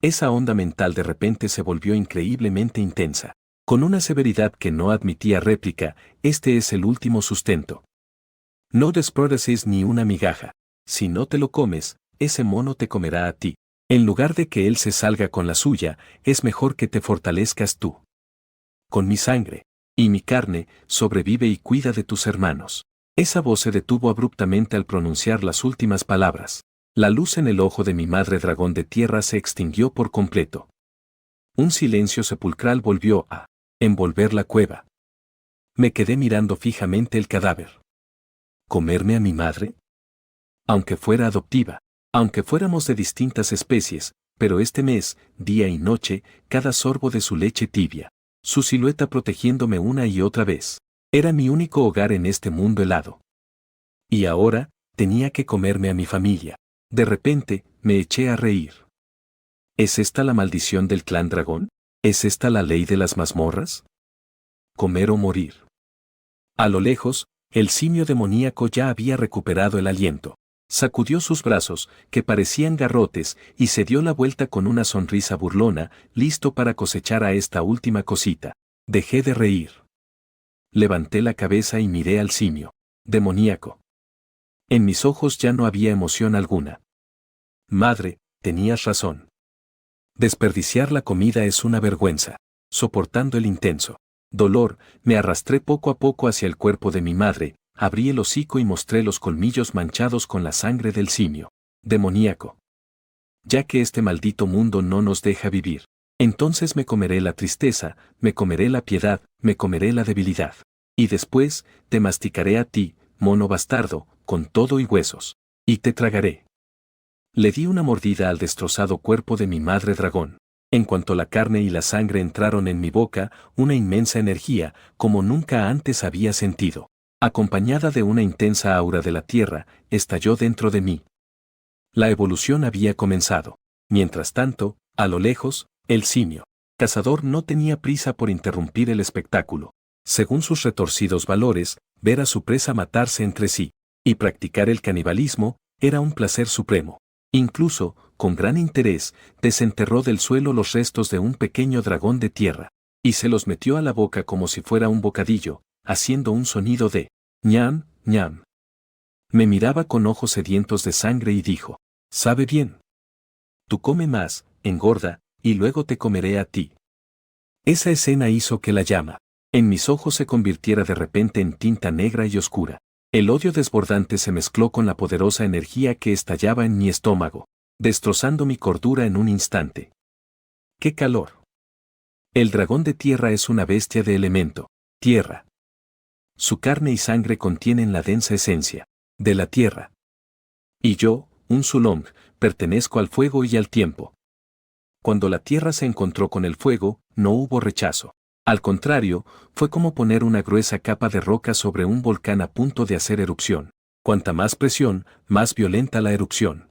[SPEAKER 1] Esa onda mental de repente se volvió increíblemente intensa. Con una severidad que no admitía réplica, este es el último sustento. No desprodecies ni una migaja. Si no te lo comes, ese mono te comerá a ti. En lugar de que él se salga con la suya, es mejor que te fortalezcas tú. Con mi sangre y mi carne, sobrevive y cuida de tus hermanos. Esa voz se detuvo abruptamente al pronunciar las últimas palabras. La luz en el ojo de mi madre dragón de tierra se extinguió por completo. Un silencio sepulcral volvió a envolver la cueva. Me quedé mirando fijamente el cadáver. ¿Comerme a mi madre? Aunque fuera adoptiva, aunque fuéramos de distintas especies, pero este mes, día y noche, cada sorbo de su leche tibia, su silueta protegiéndome una y otra vez, era mi único hogar en este mundo helado. Y ahora, tenía que comerme a mi familia. De repente, me eché a reír. ¿Es esta la maldición del clan dragón? ¿Es esta la ley de las mazmorras? Comer o morir. A lo lejos, el simio demoníaco ya había recuperado el aliento. Sacudió sus brazos, que parecían garrotes, y se dio la vuelta con una sonrisa burlona, listo para cosechar a esta última cosita. Dejé de reír. Levanté la cabeza y miré al simio demoníaco. En mis ojos ya no había emoción alguna. Madre, tenías razón. Desperdiciar la comida es una vergüenza. Soportando el intenso dolor, me arrastré poco a poco hacia el cuerpo de mi madre, abrí el hocico y mostré los colmillos manchados con la sangre del simio demoníaco. Ya que este maldito mundo no nos deja vivir, Entonces me comeré la tristeza, me comeré la piedad, me comeré la debilidad. Y después, te masticaré a ti, mono bastardo, con todo y huesos. Y te tragaré. Le di una mordida al destrozado cuerpo de mi madre dragón. En cuanto la carne y la sangre entraron en mi boca, una inmensa energía, como nunca antes había sentido, acompañada de una intensa aura de la tierra, estalló dentro de mí. La evolución había comenzado. Mientras tanto, a lo lejos, el simio cazador no tenía prisa por interrumpir el espectáculo. Según sus retorcidos valores, ver a su presa matarse entre sí y practicar el canibalismo era un placer supremo. Incluso, con gran interés, desenterró del suelo los restos de un pequeño dragón de tierra y se los metió a la boca como si fuera un bocadillo, haciendo un sonido de ñam, ñam. Me miraba con ojos sedientos de sangre y dijo: «Sabe bien. Tú come más, engorda, y luego te comeré a ti». Esa escena hizo que la llama en mis ojos se convirtiera de repente en tinta negra y oscura. El odio desbordante se mezcló con la poderosa energía que estallaba en mi estómago, destrozando mi cordura en un instante. ¡Qué calor! El dragón de tierra es una bestia de elemento tierra. Su carne y sangre contienen la densa esencia de la tierra. Y yo, un Sulong, pertenezco al fuego y al tiempo. Cuando la tierra se encontró con el fuego, no hubo rechazo. Al contrario, fue como poner una gruesa capa de roca sobre un volcán a punto de hacer erupción. Cuanta más presión, más violenta la erupción.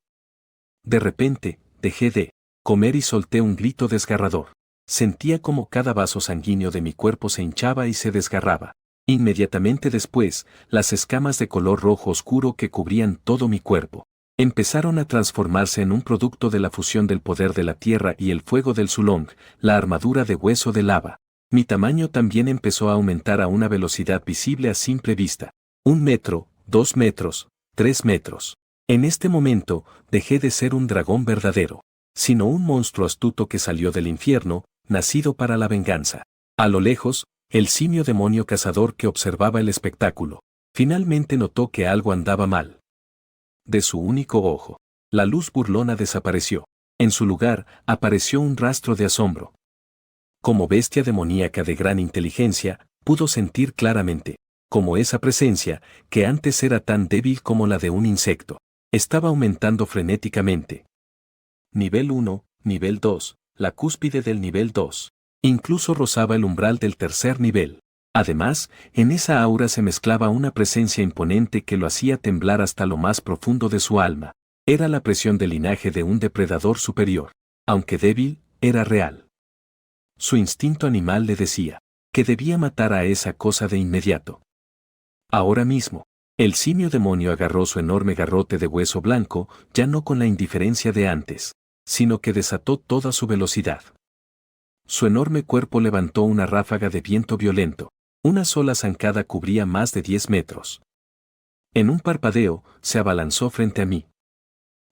[SPEAKER 1] De repente, dejé de comer y solté un grito desgarrador. Sentía como cada vaso sanguíneo de mi cuerpo se hinchaba y se desgarraba. Inmediatamente después, las escamas de color rojo oscuro que cubrían todo mi cuerpo empezaron a transformarse en un producto de la fusión del poder de la tierra y el fuego del Sulong, la armadura de hueso de lava. Mi tamaño también empezó a aumentar a una velocidad visible a simple vista. 1 metro, 2 metros, 3 metros. En este momento, dejé de ser un dragón verdadero, sino un monstruo astuto que salió del infierno, nacido para la venganza. A lo lejos, el simio demonio cazador que observaba el espectáculo, finalmente notó que algo andaba mal. De su único ojo, la luz burlona desapareció. En su lugar, apareció un rastro de asombro. Como bestia demoníaca de gran inteligencia, pudo sentir claramente, como esa presencia, que antes era tan débil como la de un insecto, estaba aumentando frenéticamente. Nivel 1, nivel 2, la cúspide del nivel 2. Incluso rozaba el umbral del tercer nivel. Además, en esa aura se mezclaba una presencia imponente que lo hacía temblar hasta lo más profundo de su alma. Era la presión del linaje de un depredador superior. Aunque débil, era real. Su instinto animal le decía que debía matar a esa cosa de inmediato. Ahora mismo, el simio demonio agarró su enorme garrote de hueso blanco, ya no con la indiferencia de antes, sino que desató toda su velocidad. Su enorme cuerpo levantó una ráfaga de viento violento. Una sola zancada cubría más de 10 metros. En un parpadeo, se abalanzó frente a mí.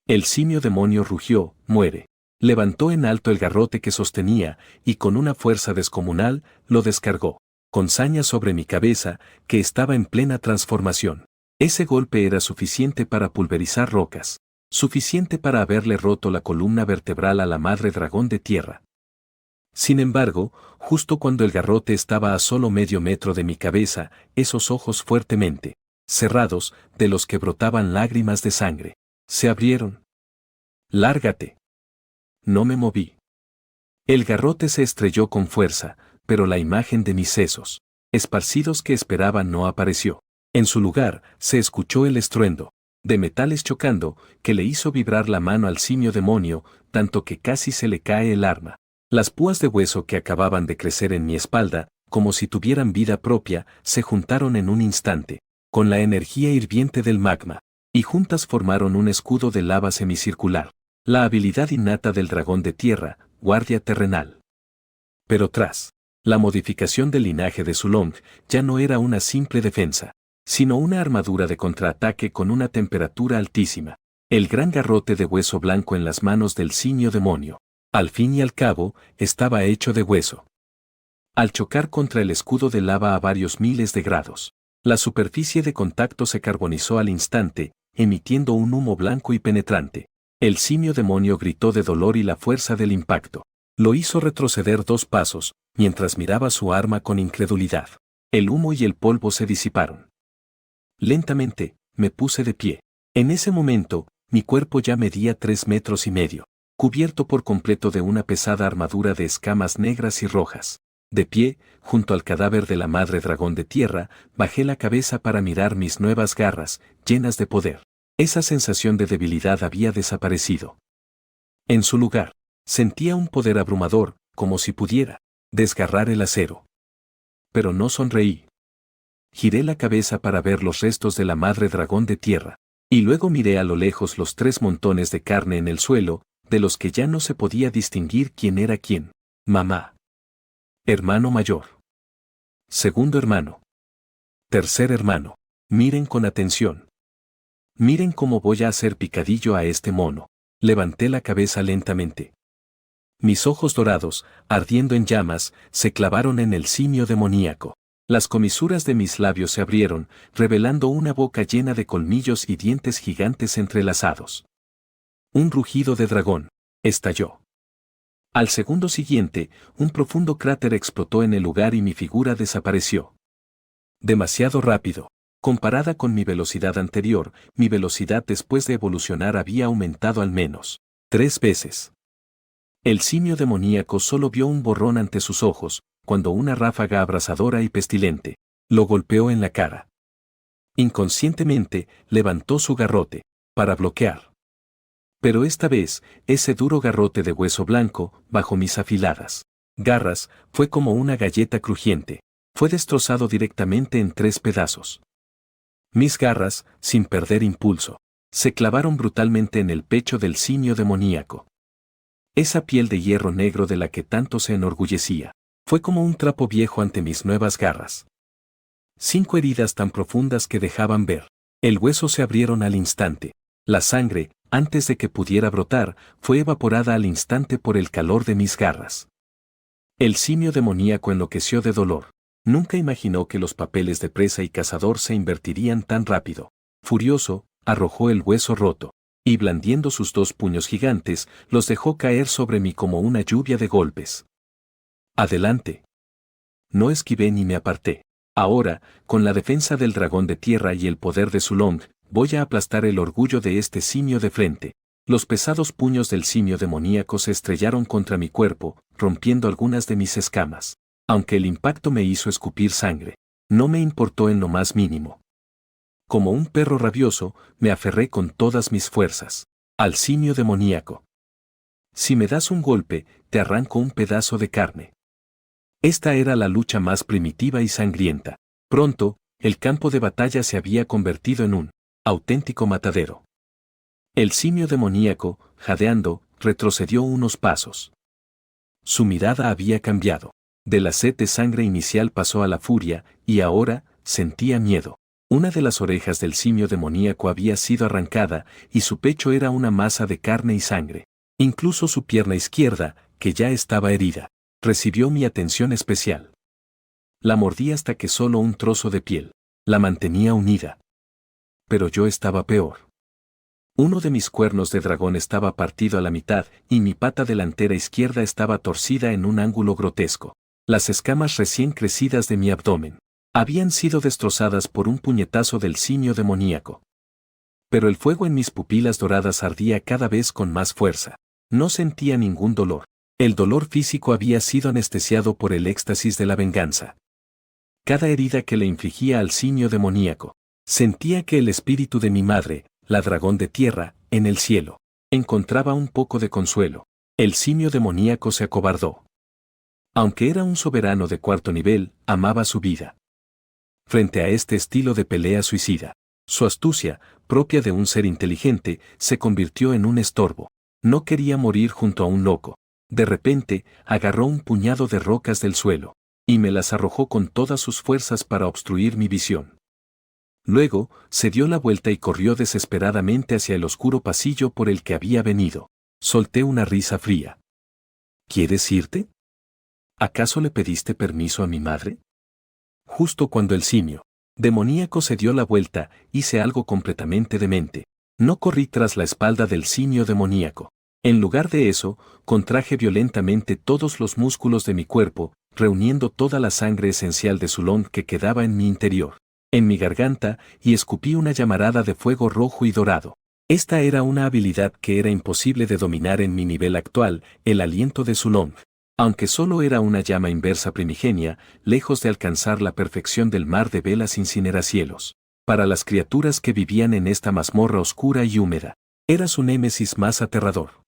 [SPEAKER 1] El simio demonio rugió: «Muere». Levantó en alto el garrote que sostenía, y con una fuerza descomunal, lo descargó, con saña sobre mi cabeza, que estaba en plena transformación. Ese golpe era suficiente para pulverizar rocas, suficiente para haberle roto la columna vertebral a la madre dragón de tierra. Sin embargo, justo cuando el garrote estaba a solo medio metro de mi cabeza, esos ojos fuertemente cerrados, de los que brotaban lágrimas de sangre, se abrieron. «Lárgate». No me moví. El garrote se estrelló con fuerza, pero la imagen de mis sesos esparcidos que esperaban no apareció. En su lugar, se escuchó el estruendo de metales chocando, que le hizo vibrar la mano al simio demonio, tanto que casi se le cae el arma. Las púas de hueso que acababan de crecer en mi espalda, como si tuvieran vida propia, se juntaron en un instante, con la energía hirviente del magma, y juntas formaron un escudo de lava semicircular. La habilidad innata del dragón de tierra, guardia terrenal. Pero tras la modificación del linaje de Sulong, ya no era una simple defensa, sino una armadura de contraataque con una temperatura altísima. El gran garrote de hueso blanco en las manos del simio demonio, al fin y al cabo, estaba hecho de hueso. Al chocar contra el escudo de lava a varios miles de grados, la superficie de contacto se carbonizó al instante, emitiendo un humo blanco y penetrante. El simio demonio gritó de dolor y la fuerza del impacto Lo hizo retroceder 2 pasos, mientras miraba su arma con incredulidad. El humo y el polvo se disiparon. Lentamente, me puse de pie. En ese momento, mi cuerpo ya medía 3,5 metros, cubierto por completo de una pesada armadura de escamas negras y rojas. De pie, junto al cadáver de la madre dragón de tierra, bajé la cabeza para mirar mis nuevas garras, llenas de poder. Esa sensación de debilidad había desaparecido. En su lugar, sentía un poder abrumador, como si pudiera desgarrar el acero. Pero no sonreí. Giré la cabeza para ver los restos de la madre dragón de tierra, y luego miré a lo lejos los 3 montones de carne en el suelo, de los que ya no se podía distinguir quién era quién. Mamá. Hermano mayor. Segundo hermano. Tercer hermano. Miren con atención. Miren cómo voy a hacer picadillo a este mono. Levanté la cabeza lentamente. Mis ojos dorados, ardiendo en llamas, se clavaron en el simio demoníaco. Las comisuras de mis labios se abrieron, revelando una boca llena de colmillos y dientes gigantes entrelazados. Un rugido de dragón estalló. Al segundo siguiente, un profundo cráter explotó en el lugar y mi figura desapareció. Demasiado rápido. Comparada con mi velocidad anterior, mi velocidad después de evolucionar había aumentado al menos 3 veces. El simio demoníaco solo vio un borrón ante sus ojos, cuando una ráfaga abrasadora y pestilente lo golpeó en la cara. Inconscientemente, levantó su garrote para bloquear. Pero esta vez, ese duro garrote de hueso blanco, bajo mis afiladas garras, fue como una galleta crujiente. Fue destrozado directamente en 3 pedazos. Mis garras, sin perder impulso, se clavaron brutalmente en el pecho del simio demoníaco. Esa piel de hierro negro de la que tanto se enorgullecía, fue como un trapo viejo ante mis nuevas garras. 5 heridas tan profundas que dejaban ver. El hueso se abrieron al instante. La sangre, antes de que pudiera brotar, fue evaporada al instante por el calor de mis garras. El simio demoníaco enloqueció de dolor. Nunca imaginó que los papeles de presa y cazador se invertirían tan rápido. Furioso, arrojó el hueso roto, y blandiendo sus 2 puños gigantes, los dejó caer sobre mí como una lluvia de golpes. Adelante. No esquivé ni me aparté. Ahora, con la defensa del dragón de tierra y el poder de Sulong, voy a aplastar el orgullo de este simio de frente. Los pesados puños del simio demoníaco se estrellaron contra mi cuerpo, rompiendo algunas de mis escamas. Aunque el impacto me hizo escupir sangre, no me importó en lo más mínimo. Como un perro rabioso, me aferré con todas mis fuerzas al simio demoníaco. Si me das un golpe, te arranco un pedazo de carne. Esta era la lucha más primitiva y sangrienta. Pronto, el campo de batalla se había convertido en un auténtico matadero. El simio demoníaco, jadeando, retrocedió unos pasos. Su mirada había cambiado. De la sed de sangre inicial pasó a la furia, y ahora, sentía miedo. Una de las orejas del simio demoníaco había sido arrancada, y su pecho era una masa de carne y sangre. Incluso su pierna izquierda, que ya estaba herida, recibió mi atención especial. La mordí hasta que solo un trozo de piel la mantenía unida. Pero yo estaba peor. Uno de mis cuernos de dragón estaba partido a la mitad, y mi pata delantera izquierda estaba torcida en un ángulo grotesco. Las escamas recién crecidas de mi abdomen habían sido destrozadas por un puñetazo del simio demoníaco. Pero el fuego en mis pupilas doradas ardía cada vez con más fuerza. No sentía ningún dolor. El dolor físico había sido anestesiado por el éxtasis de la venganza. Cada herida que le infligía al simio demoníaco, sentía que el espíritu de mi madre, la dragón de tierra, en el cielo, encontraba un poco de consuelo. El simio demoníaco se acobardó. Aunque era un soberano de 4º nivel, amaba su vida. Frente a este estilo de pelea suicida, su astucia, propia de un ser inteligente, se convirtió en un estorbo. No quería morir junto a un loco. De repente, agarró un puñado de rocas del suelo, y me las arrojó con todas sus fuerzas para obstruir mi visión. Luego, se dio la vuelta y corrió desesperadamente hacia el oscuro pasillo por el que había venido. Solté una risa fría. ¿Quieres irte? ¿Acaso le pediste permiso a mi madre? Justo cuando el simio demoníaco se dio la vuelta, hice algo completamente demente. No corrí tras la espalda del simio demoníaco. En lugar de eso, contraje violentamente todos los músculos de mi cuerpo, reuniendo toda la sangre esencial de Sulong que quedaba en mi interior, en mi garganta, y escupí una llamarada de fuego rojo y dorado. Esta era una habilidad que era imposible de dominar en mi nivel actual, el aliento de Sulong. Aunque solo era una llama inversa primigenia, lejos de alcanzar la perfección del mar de velas incineracielos. Para las criaturas que vivían en esta mazmorra oscura y húmeda, era su némesis más aterrador.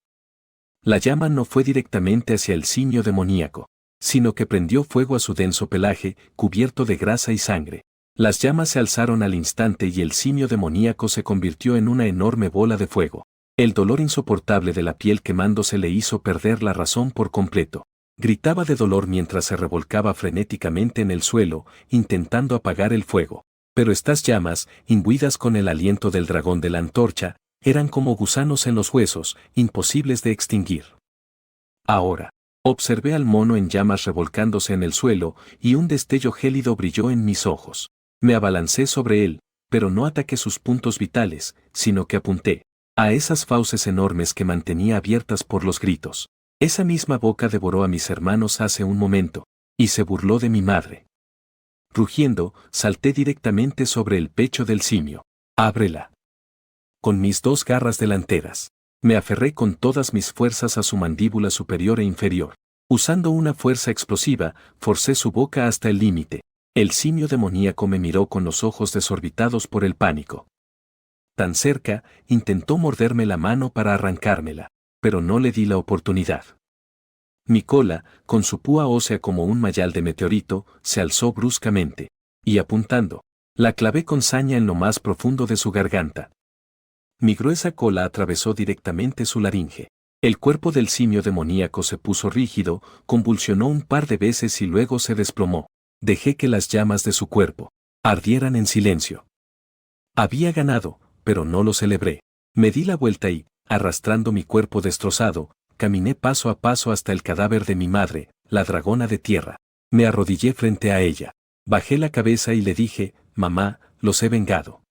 [SPEAKER 1] La llama no fue directamente hacia el simio demoníaco, sino que prendió fuego a su denso pelaje, cubierto de grasa y sangre. Las llamas se alzaron al instante y el simio demoníaco se convirtió en una enorme bola de fuego. El dolor insoportable de la piel quemándose le hizo perder la razón por completo. Gritaba de dolor mientras se revolcaba frenéticamente en el suelo, intentando apagar el fuego. Pero estas llamas, imbuidas con el aliento del dragón de la antorcha, eran como gusanos en los huesos, imposibles de extinguir. Ahora, observé al mono en llamas revolcándose en el suelo, y un destello gélido brilló en mis ojos. Me abalancé sobre él, pero no ataqué sus puntos vitales, sino que apunté a esas fauces enormes que mantenía abiertas por los gritos. Esa misma boca devoró a mis hermanos hace un momento, y se burló de mi madre. Rugiendo, salté directamente sobre el pecho del simio. ¡Ábrela! Con mis dos garras delanteras, me aferré con todas mis fuerzas a su mandíbula superior e inferior. Usando una fuerza explosiva, forcé su boca hasta el límite. El simio demoníaco me miró con los ojos desorbitados por el pánico. Tan cerca, intentó morderme la mano para arrancármela, pero no le di la oportunidad. Mi cola, con su púa ósea como un mayal de meteorito, se alzó bruscamente, y apuntando, la clavé con saña en lo más profundo de su garganta. Mi gruesa cola atravesó directamente su laringe. El cuerpo del simio demoníaco se puso rígido, convulsionó un par de veces y luego se desplomó. Dejé que las llamas de su cuerpo ardieran en silencio. Había ganado, pero no lo celebré. Me di la vuelta y, arrastrando mi cuerpo destrozado, caminé paso a paso hasta el cadáver de mi madre, la dragona de tierra. Me arrodillé frente a ella. Bajé la cabeza y le dije, mamá, los he vengado.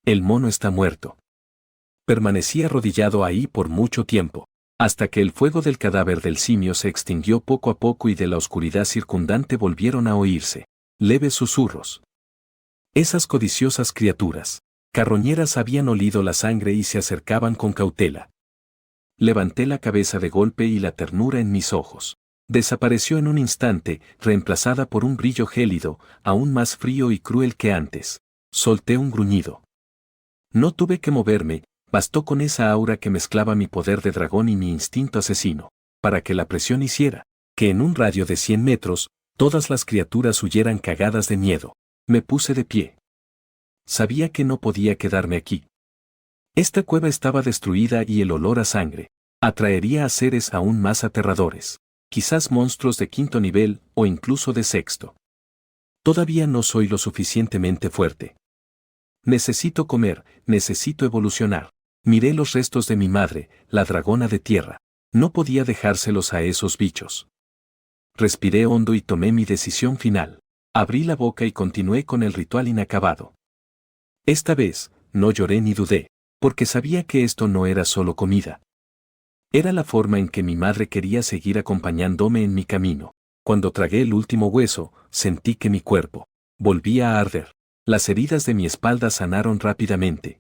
[SPEAKER 1] El mono está muerto. Permanecí arrodillado ahí por mucho tiempo, hasta que el fuego del cadáver del simio se extinguió poco a poco y de la oscuridad circundante volvieron a oírse leves susurros. Esas codiciosas criaturas carroñeras habían olido la sangre y se acercaban con cautela. Levanté la cabeza de golpe y la ternura en mis ojos desapareció en un instante, reemplazada por un brillo gélido, aún más frío y cruel que antes. Solté un gruñido. No tuve que moverme, bastó con esa aura que mezclaba mi poder de dragón y mi instinto asesino, para que la presión hiciera que en un radio de 100 metros, todas las criaturas huyeran cagadas de miedo. Me puse de pie. Sabía que no podía quedarme aquí. Esta cueva estaba destruida y el olor a sangre atraería a seres aún más aterradores, quizás monstruos de 5.º nivel o incluso de 6.º. Todavía no soy lo suficientemente fuerte. Necesito comer, necesito evolucionar. Miré los restos de mi madre, la dragona de tierra. No podía dejárselos a esos bichos. Respiré hondo y tomé mi decisión final. Abrí la boca y continué con el ritual inacabado. Esta vez, no lloré ni dudé, porque sabía que esto no era solo comida. Era la forma en que mi madre quería seguir acompañándome en mi camino. Cuando tragué el último hueso, sentí que mi cuerpo volvía a arder. Las heridas de mi espalda sanaron rápidamente.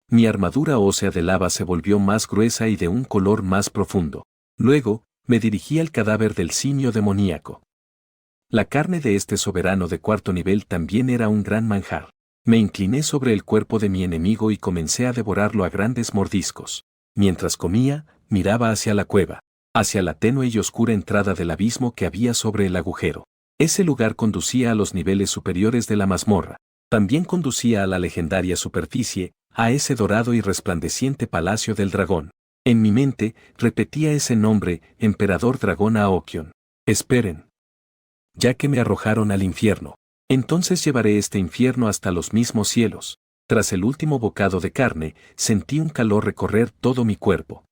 [SPEAKER 1] Mi armadura ósea de lava se volvió más gruesa y de un color más profundo. Luego, me dirigí al cadáver del simio demoníaco. La carne de este soberano de 4.º nivel también era un gran manjar. Me incliné sobre el cuerpo de mi enemigo y comencé a devorarlo a grandes mordiscos. Mientras comía, miraba hacia la cueva, hacia la tenue y oscura entrada del abismo que había sobre el agujero. Ese lugar conducía a los niveles superiores de la mazmorra. También conducía a la legendaria superficie, a ese dorado y resplandeciente palacio del dragón. En mi mente, repetía ese nombre, Emperador Dragón Aokion. Esperen. Ya que me arrojaron al infierno, entonces llevaré este infierno hasta los mismos cielos. Tras el último bocado de carne, sentí un calor recorrer todo mi cuerpo.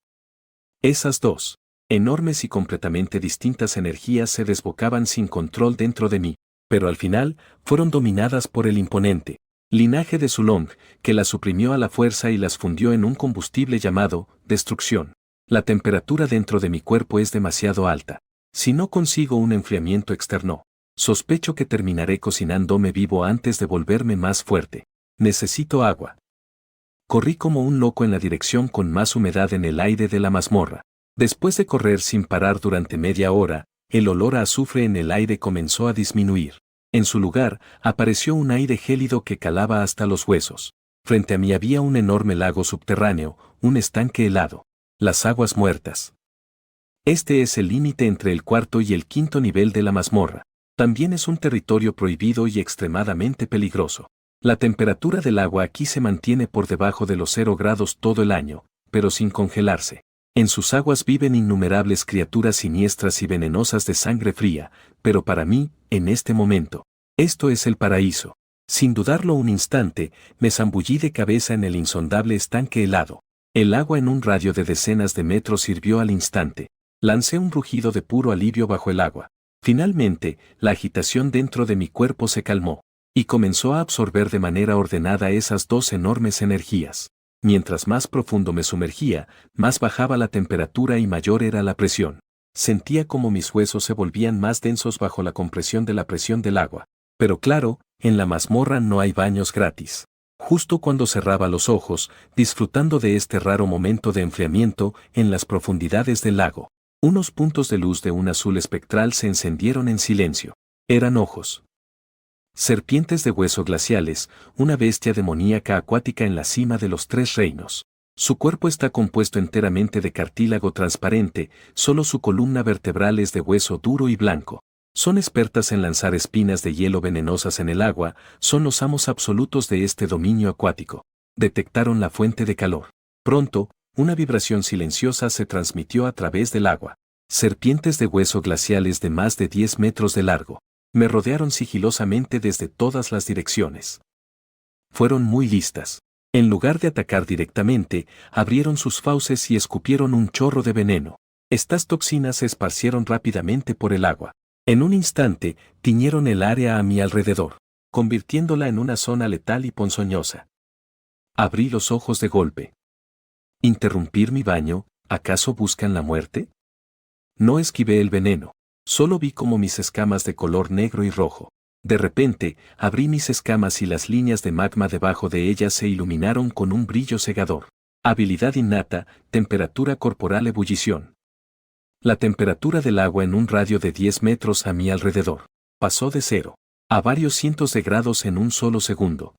[SPEAKER 1] Esas dos enormes y completamente distintas energías se desbocaban sin control dentro de mí, pero al final, fueron dominadas por el imponente linaje de Sulong, que las suprimió a la fuerza y las fundió en un combustible llamado destrucción. La temperatura dentro de mi cuerpo es demasiado alta. Si no consigo un enfriamiento externo, sospecho que terminaré cocinándome vivo antes de volverme más fuerte. Necesito agua. Corrí como un loco en la dirección con más humedad en el aire de la mazmorra. Después de correr sin parar durante media hora, el olor a azufre en el aire comenzó a disminuir. En su lugar, apareció un aire gélido que calaba hasta los huesos. Frente a mí había un enorme lago subterráneo, un estanque helado. Las aguas muertas. Este es el límite entre el cuarto y el quinto nivel de la mazmorra. También es un territorio prohibido y extremadamente peligroso. La temperatura del agua aquí se mantiene por debajo de los 0 grados todo el año, pero sin congelarse. En sus aguas viven innumerables criaturas siniestras y venenosas de sangre fría, pero para mí, en este momento, esto es el paraíso. Sin dudarlo un instante, me zambullí de cabeza en el insondable estanque helado. El agua en un radio de decenas de metros hirvió al instante. Lancé un rugido de puro alivio bajo el agua. Finalmente, la agitación dentro de mi cuerpo se calmó, y comenzó a absorber de manera ordenada esas dos enormes energías. Mientras más profundo me sumergía, más bajaba la temperatura y mayor era la presión. Sentía como mis huesos se volvían más densos bajo la compresión de la presión del agua. Pero claro, en la mazmorra no hay baños gratis. Justo cuando cerraba los ojos, disfrutando de este raro momento de enfriamiento en las profundidades del lago, unos puntos de luz de un azul espectral se encendieron en silencio. Eran ojos. Serpientes de hueso glaciales, una bestia demoníaca acuática en la cima de los 3 reinos. Su cuerpo está compuesto enteramente de cartílago transparente, solo su columna vertebral es de hueso duro y blanco. Son expertas en lanzar espinas de hielo venenosas en el agua, son los amos absolutos de este dominio acuático. Detectaron la fuente de calor. Pronto, una vibración silenciosa se transmitió a través del agua. Serpientes de hueso glaciales de más de 10 metros de largo. Me rodearon sigilosamente desde todas las direcciones. Fueron muy listas. En lugar de atacar directamente, abrieron sus fauces y escupieron un chorro de veneno. Estas toxinas se esparcieron rápidamente por el agua. En un instante, tiñeron el área a mi alrededor, convirtiéndola en una zona letal y ponzoñosa. Abrí los ojos de golpe. ¿Interrumpir mi baño? ¿Acaso buscan la muerte? No esquivé el veneno. Solo vi como mis escamas de color negro y rojo. De repente, abrí mis escamas y las líneas de magma debajo de ellas se iluminaron con un brillo cegador. Habilidad innata, temperatura corporal ebullición. La temperatura del agua en un radio de 10 metros a mi alrededor pasó de 0 a varios cientos de grados en un solo segundo.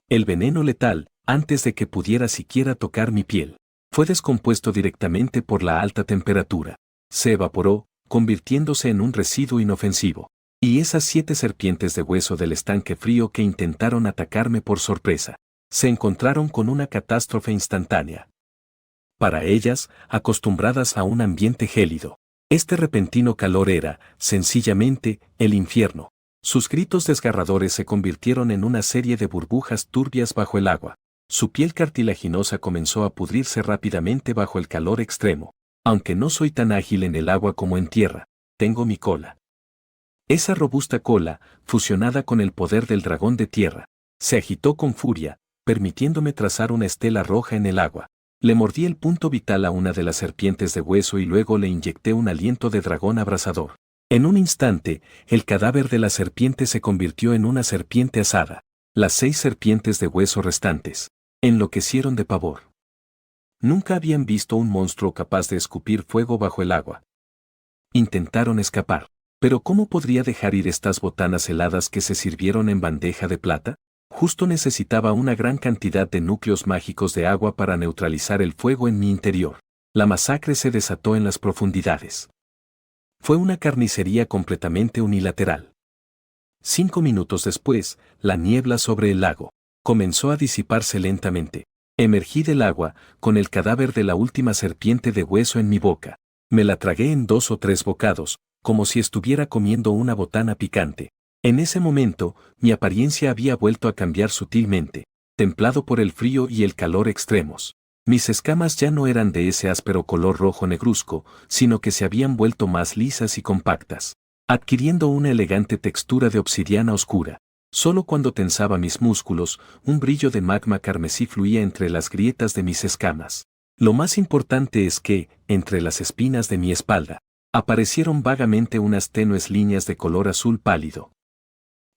[SPEAKER 1] El veneno letal, antes de que pudiera siquiera tocar mi piel, fue descompuesto directamente por la alta temperatura. Se evaporó, convirtiéndose en un residuo inofensivo. Y esas 7 serpientes de hueso del estanque frío que intentaron atacarme por sorpresa, se encontraron con una catástrofe instantánea. Para ellas, acostumbradas a un ambiente gélido, este repentino calor era, sencillamente, el infierno. Sus gritos desgarradores se convirtieron en una serie de burbujas turbias bajo el agua. Su piel cartilaginosa comenzó a pudrirse rápidamente bajo el calor extremo. Aunque no soy tan ágil en el agua como en tierra, tengo mi cola. Esa robusta cola, fusionada con el poder del dragón de tierra, se agitó con furia, permitiéndome trazar una estela roja en el agua. Le mordí el punto vital a una de las serpientes de hueso y luego le inyecté un aliento de dragón abrasador. En un instante, el cadáver de la serpiente se convirtió en una serpiente asada. Las 6 serpientes de hueso restantes enloquecieron de pavor. Nunca habían visto un monstruo capaz de escupir fuego bajo el agua. Intentaron escapar. ¿Pero cómo podría dejar ir estas botanas heladas que se sirvieron en bandeja de plata? Justo necesitaba una gran cantidad de núcleos mágicos de agua para neutralizar el fuego en mi interior. La masacre se desató en las profundidades. Fue una carnicería completamente unilateral. 5 minutos después, la niebla sobre el lago comenzó a disiparse lentamente. Emergí del agua, con el cadáver de la última serpiente de hueso en mi boca. Me la tragué en 2 o 3 bocados, como si estuviera comiendo una botana picante. En ese momento, mi apariencia había vuelto a cambiar sutilmente, templado por el frío y el calor extremos. Mis escamas ya no eran de ese áspero color rojo negruzco, sino que se habían vuelto más lisas y compactas, adquiriendo una elegante textura de obsidiana oscura. Solo cuando tensaba mis músculos, un brillo de magma carmesí fluía entre las grietas de mis escamas. Lo más importante es que, entre las espinas de mi espalda, aparecieron vagamente unas tenues líneas de color azul pálido.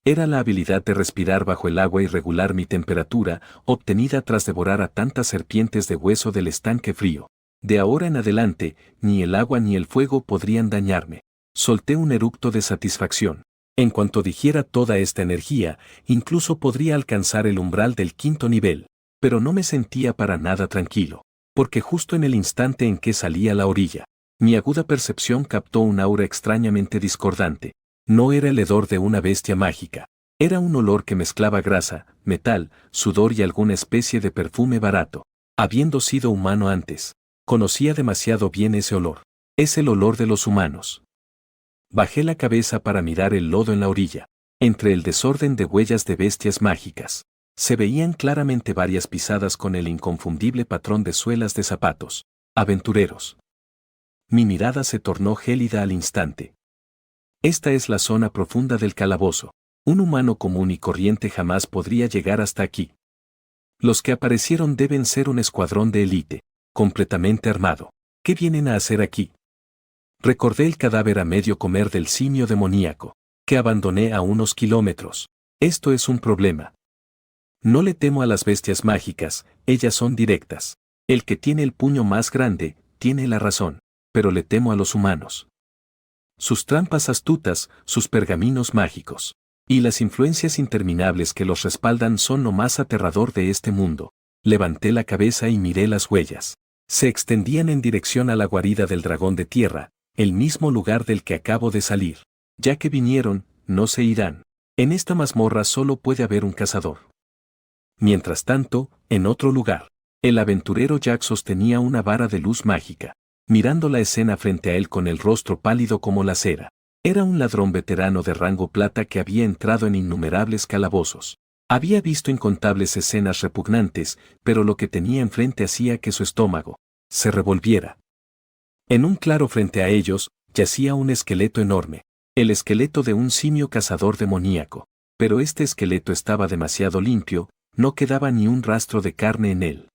[SPEAKER 1] Era la habilidad de respirar bajo el agua y regular mi temperatura, obtenida tras devorar a tantas serpientes de hueso del estanque frío. De ahora en adelante, ni el agua ni el fuego podrían dañarme. Solté un eructo de satisfacción. En cuanto digiera toda esta energía, incluso podría alcanzar el umbral del 5.º nivel, pero no me sentía para nada tranquilo, porque justo en el instante en que salí a la orilla, mi aguda percepción captó un aura extrañamente discordante. No era el hedor de una bestia mágica. Era un olor que mezclaba grasa, metal, sudor y alguna especie de perfume barato. Habiendo sido humano antes, conocía demasiado bien ese olor. Es el olor de los humanos. Bajé la cabeza para mirar el lodo en la orilla. Entre el desorden de huellas de bestias mágicas, se veían claramente varias pisadas con el inconfundible patrón de suelas de zapatos. Aventureros. Mi mirada se tornó gélida al instante. Esta es la zona profunda del calabozo. Un humano común y corriente jamás podría llegar hasta aquí. Los que aparecieron deben ser un escuadrón de élite, completamente armado. ¿Qué vienen a hacer aquí? Recordé el cadáver a medio comer del simio demoníaco, que abandoné a unos kilómetros. Esto es un problema. No le temo a las bestias mágicas, ellas son directas. El que tiene el puño más grande, tiene la razón, pero le temo a los humanos. Sus trampas astutas, sus pergaminos mágicos, y las influencias interminables que los respaldan son lo más aterrador de este mundo. Levanté la cabeza y miré las huellas. Se extendían en dirección a la guarida del dragón de tierra, el mismo lugar del que acabo de salir. Ya que vinieron, no se irán. En esta mazmorra solo puede haber un cazador. Mientras tanto, en otro lugar, el aventurero Jack sostenía una vara de luz mágica, mirando la escena frente a él con el rostro pálido como la cera. Era un ladrón veterano de rango plata que había entrado en innumerables calabozos. Había visto incontables escenas repugnantes, pero lo que tenía enfrente hacía que su estómago se revolviera. En un claro frente a ellos, yacía un esqueleto enorme, el esqueleto de un simio cazador demoníaco, pero este esqueleto estaba demasiado limpio, no quedaba ni un rastro de carne en él.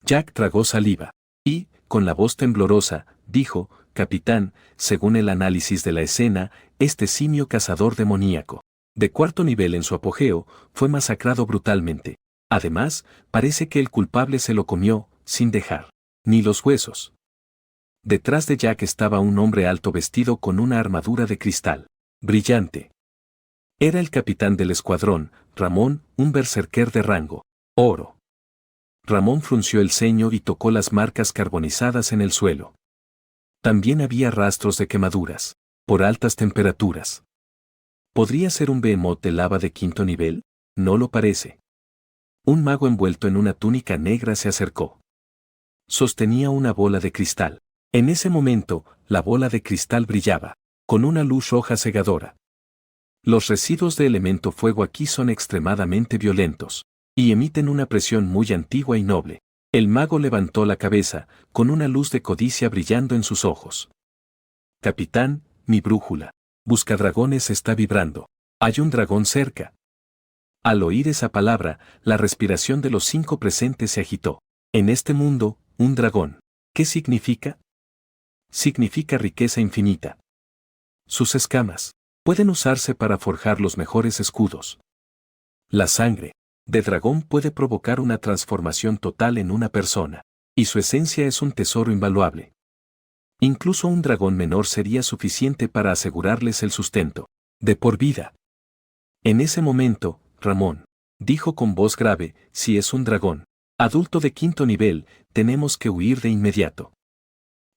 [SPEAKER 1] Jack tragó saliva, y, con la voz temblorosa, dijo: «Capitán, según el análisis de la escena, este simio cazador demoníaco, de 4.º nivel en su apogeo, fue masacrado brutalmente. Además, parece que el culpable se lo comió, sin dejar ni los huesos». Detrás de Jack estaba un hombre alto vestido con una armadura de cristal brillante. Era el capitán del escuadrón, Ramón, un berserker de rango oro. Ramón frunció el ceño y tocó las marcas carbonizadas en el suelo. También había rastros de quemaduras, por altas temperaturas. ¿Podría ser un behemoth de lava de 5.º nivel? No lo parece. Un mago envuelto en una túnica negra se acercó. Sostenía una bola de cristal. En ese momento, la bola de cristal brillaba, con una luz roja cegadora. Los residuos de elemento fuego aquí son extremadamente violentos, y emiten una presión muy antigua y noble. El mago levantó la cabeza, con una luz de codicia brillando en sus ojos. «Capitán, mi brújula. Buscadragones está vibrando. Hay un dragón cerca». Al oír esa palabra, la respiración de los 5 presentes se agitó. En este mundo, un dragón. ¿Qué significa? Significa riqueza infinita. Sus escamas pueden usarse para forjar los mejores escudos. La sangre de dragón puede provocar una transformación total en una persona, y su esencia es un tesoro invaluable. Incluso un dragón menor sería suficiente para asegurarles el sustento de por vida. En ese momento, Ramón dijo con voz grave: «Si es un dragón adulto de 5.º nivel, tenemos que huir de inmediato».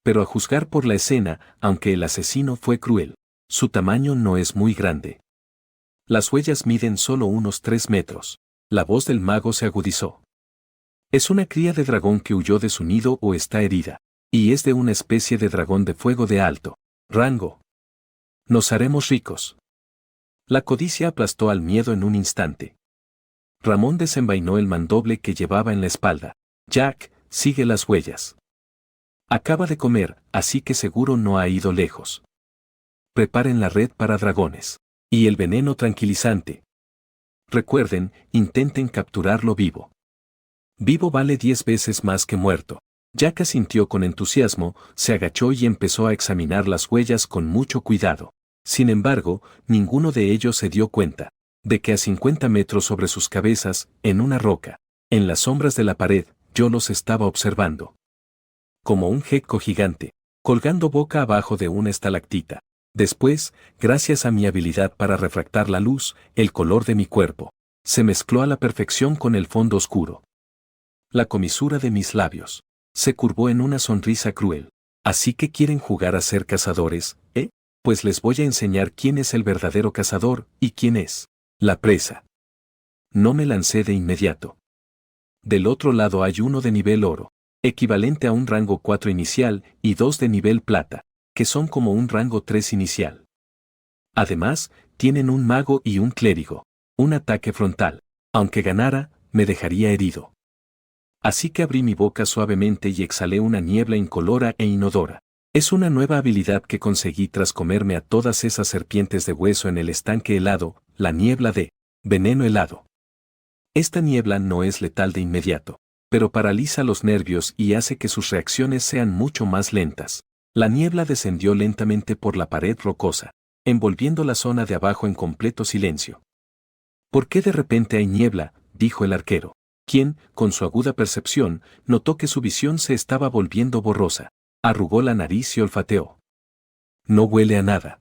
[SPEAKER 1] Pero a juzgar por la escena, aunque el asesino fue cruel, su tamaño no es muy grande. Las huellas miden solo unos 3 metros. La voz del mago se agudizó. Es una cría de dragón que huyó de su nido o está herida, y es de una especie de dragón de fuego de alto rango. Nos haremos ricos. La codicia aplastó al miedo en un instante. Ramón desenvainó el mandoble que llevaba en la espalda. «Jack, sigue las huellas. Acaba de comer, así que seguro no ha ido lejos. Preparen la red para dragones. Y el veneno tranquilizante. Recuerden, intenten capturarlo vivo. Vivo vale 10 veces más que muerto». Jack asintió con entusiasmo, se agachó y empezó a examinar las huellas con mucho cuidado. Sin embargo, ninguno de ellos se dio cuenta de que a 50 metros sobre sus cabezas, en una roca, en las sombras de la pared, yo los estaba observando. Como un gecko gigante, colgando boca abajo de una estalactita. Después, gracias a mi habilidad para refractar la luz, el color de mi cuerpo se mezcló a la perfección con el fondo oscuro. La comisura de mis labios se curvó en una sonrisa cruel. ¿Así que quieren jugar a ser cazadores, eh? Pues les voy a enseñar quién es el verdadero cazador y quién es la presa. No me lancé de inmediato. Del otro lado hay uno de nivel oro, equivalente a un rango 4 inicial, y dos de nivel plata, que son como un rango 3 inicial. Además, tienen un mago y un clérigo. Un ataque frontal. Aunque ganara, me dejaría herido. Así que abrí mi boca suavemente y exhalé una niebla incolora e inodora. Es una nueva habilidad que conseguí tras comerme a todas esas serpientes de hueso en el estanque helado, la niebla de veneno helado. Esta niebla no es letal de inmediato, pero paraliza los nervios y hace que sus reacciones sean mucho más lentas. La niebla descendió lentamente por la pared rocosa, envolviendo la zona de abajo en completo silencio. ¿Por qué de repente hay niebla?, dijo el arquero, quien, con su aguda percepción, notó que su visión se estaba volviendo borrosa. Arrugó la nariz y olfateó. No huele a nada.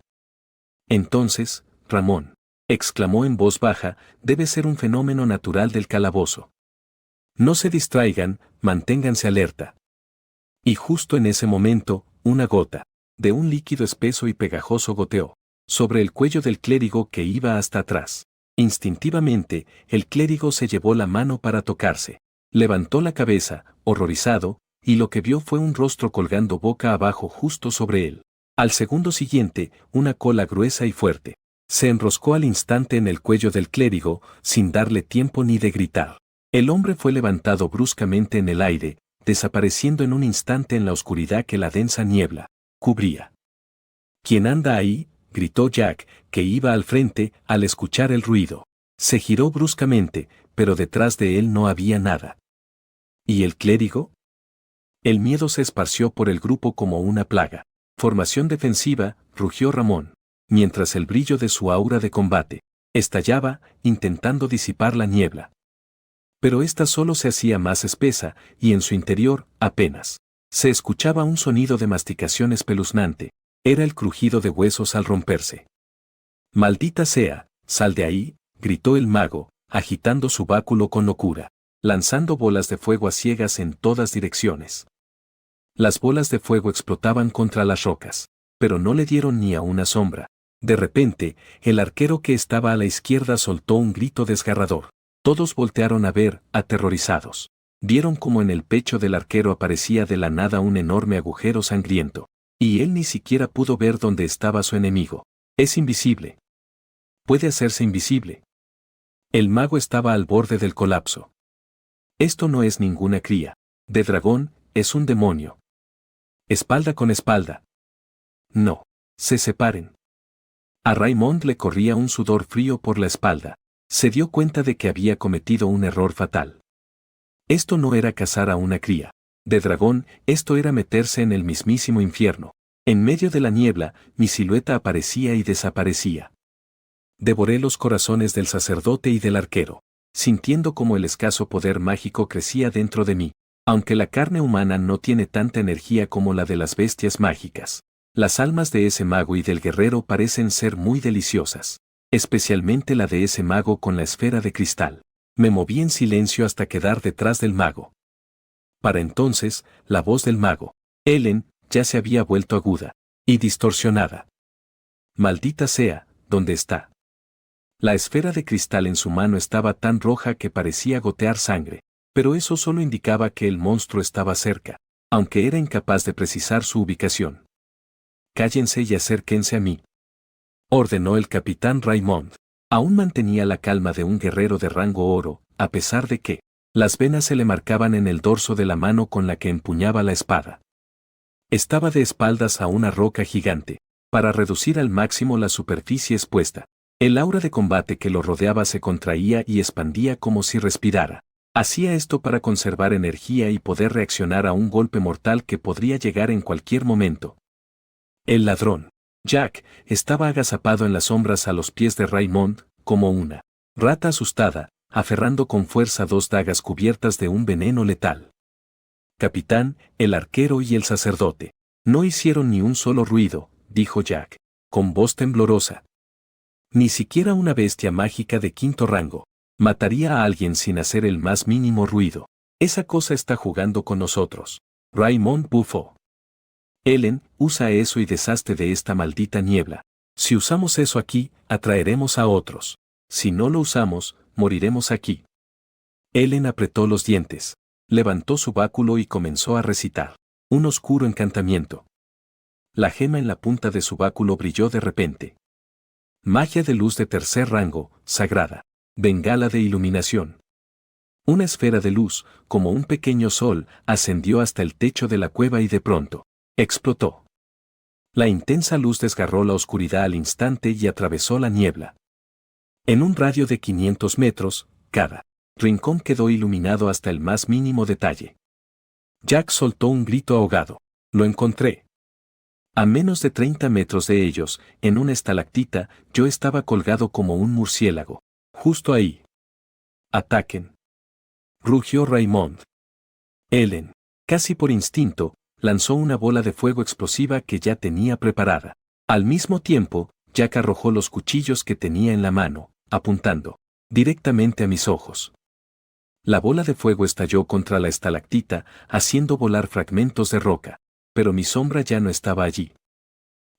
[SPEAKER 1] Entonces, Ramón, exclamó en voz baja, debe ser un fenómeno natural del calabozo. No se distraigan, manténganse alerta. Y justo en ese momento, una gota de un líquido espeso y pegajoso goteó sobre el cuello del clérigo que iba hasta atrás. Instintivamente, el clérigo se llevó la mano para tocarse. Levantó la cabeza, horrorizado, y lo que vio fue un rostro colgando boca abajo justo sobre él. Al segundo siguiente, una cola gruesa y fuerte se enroscó al instante en el cuello del clérigo, sin darle tiempo ni de gritar. El hombre fue levantado bruscamente en el aire, desapareciendo en un instante en la oscuridad que la densa niebla cubría. ¿Quién anda ahí?, gritó Jack, que iba al frente, al escuchar el ruido. Se giró bruscamente, pero detrás de él no había nada. ¿Y el clérigo? El miedo se esparció por el grupo como una plaga. Formación defensiva, rugió Ramón, mientras el brillo de su aura de combate estallaba, intentando disipar la niebla. Pero ésta solo se hacía más espesa, y en su interior, apenas se escuchaba un sonido de masticación espeluznante. Era el crujido de huesos al romperse. «Maldita sea, sal de ahí», gritó el mago, agitando su báculo con locura, lanzando bolas de fuego a ciegas en todas direcciones. Las bolas de fuego explotaban contra las rocas, pero no le dieron ni a una sombra. De repente, el arquero que estaba a la izquierda soltó un grito desgarrador. Todos voltearon a ver, aterrorizados. Vieron como en el pecho del arquero aparecía de la nada un enorme agujero sangriento. Y él ni siquiera pudo ver dónde estaba su enemigo. Es invisible. Puede hacerse invisible. El mago estaba al borde del colapso. Esto no es ninguna cría de dragón, es un demonio. Espalda con espalda. No. Se separen. A Raymond le corría un sudor frío por la espalda. Se dio cuenta de que había cometido un error fatal. Esto no era cazar a una cría de dragón, esto era meterse en el mismísimo infierno. En medio de la niebla, mi silueta aparecía y desaparecía. Devoré los corazones del sacerdote y del arquero, sintiendo como el escaso poder mágico crecía dentro de mí. Aunque la carne humana no tiene tanta energía como la de las bestias mágicas, las almas de ese mago y del guerrero parecen ser muy deliciosas, especialmente la de ese mago con la esfera de cristal. Me moví en silencio hasta quedar detrás del mago. Para entonces, la voz del mago, Ellen, ya se había vuelto aguda y distorsionada. Maldita sea, ¿dónde está? La esfera de cristal en su mano estaba tan roja que parecía gotear sangre, pero eso solo indicaba que el monstruo estaba cerca, aunque era incapaz de precisar su ubicación. Cállense y acérquense a mí, ordenó el capitán Raymond. Aún mantenía la calma de un guerrero de rango oro, a pesar de que las venas se le marcaban en el dorso de la mano con la que empuñaba la espada. Estaba de espaldas a una roca gigante, para reducir al máximo la superficie expuesta. El aura de combate que lo rodeaba se contraía y expandía como si respirara. Hacía esto para conservar energía y poder reaccionar a un golpe mortal que podría llegar en cualquier momento. El ladrón, Jack, estaba agazapado en las sombras a los pies de Raymond, como una rata asustada, aferrando con fuerza dos dagas cubiertas de un veneno letal. Capitán, el arquero y el sacerdote. No hicieron ni un solo ruido, dijo Jack, con voz temblorosa. Ni siquiera una bestia mágica de quinto rango mataría a alguien sin hacer el más mínimo ruido. Esa cosa está jugando con nosotros. Raymond bufó. Ellen, usa eso y deshazte de esta maldita niebla. Si usamos eso aquí, atraeremos a otros. Si no lo usamos, moriremos aquí. Ellen apretó los dientes, levantó su báculo y comenzó a recitar un oscuro encantamiento. La gema en la punta de su báculo brilló de repente. Magia de luz de tercer rango, sagrada. Bengala de iluminación. Una esfera de luz, como un pequeño sol, ascendió hasta el techo de la cueva y de pronto explotó. La intensa luz desgarró la oscuridad al instante y atravesó la niebla. En un radio de 500 metros, cada rincón quedó iluminado hasta el más mínimo detalle. Jack soltó un grito ahogado. Lo encontré. A menos de 30 metros de ellos, en una estalactita, yo estaba colgado como un murciélago. Justo ahí. Ataquen. Rugió Raymond. Ellen, casi por instinto, lanzó una bola de fuego explosiva que ya tenía preparada. Al mismo tiempo, Jack arrojó los cuchillos que tenía en la mano, apuntando directamente a mis ojos. La bola de fuego estalló contra la estalactita, haciendo volar fragmentos de roca, pero mi sombra ya no estaba allí.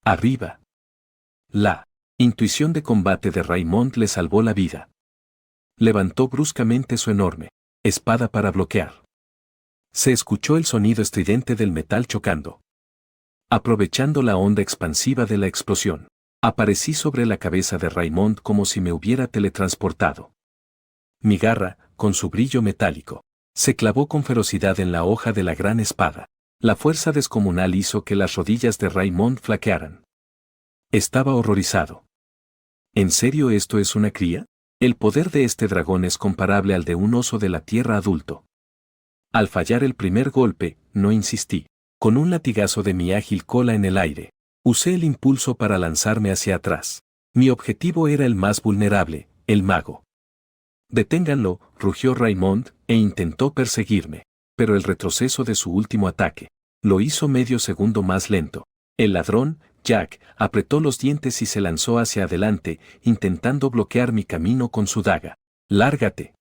[SPEAKER 1] Arriba. La intuición de combate de Raymond le salvó la vida. Levantó bruscamente su enorme espada para bloquear. Se escuchó el sonido estridente del metal chocando. Aprovechando la onda expansiva de la explosión, aparecí sobre la cabeza de Raymond como si me hubiera teletransportado. Mi garra, con su brillo metálico, se clavó con ferocidad en la hoja de la gran espada. La fuerza descomunal hizo que las rodillas de Raymond flaquearan. Estaba horrorizado. ¿En serio esto es una cría? El poder de este dragón es comparable al de un oso de la tierra adulto. Al fallar el primer golpe, no insistí. Con un latigazo de mi ágil cola en el aire, usé el impulso para lanzarme hacia atrás. Mi objetivo era el más vulnerable, el mago. Deténganlo, rugió Raymond, e intentó perseguirme, pero el retroceso de su último ataque lo hizo medio segundo más lento. El ladrón, Jack, apretó los dientes y se lanzó hacia adelante, intentando bloquear mi camino con su daga. ¡Lárgate!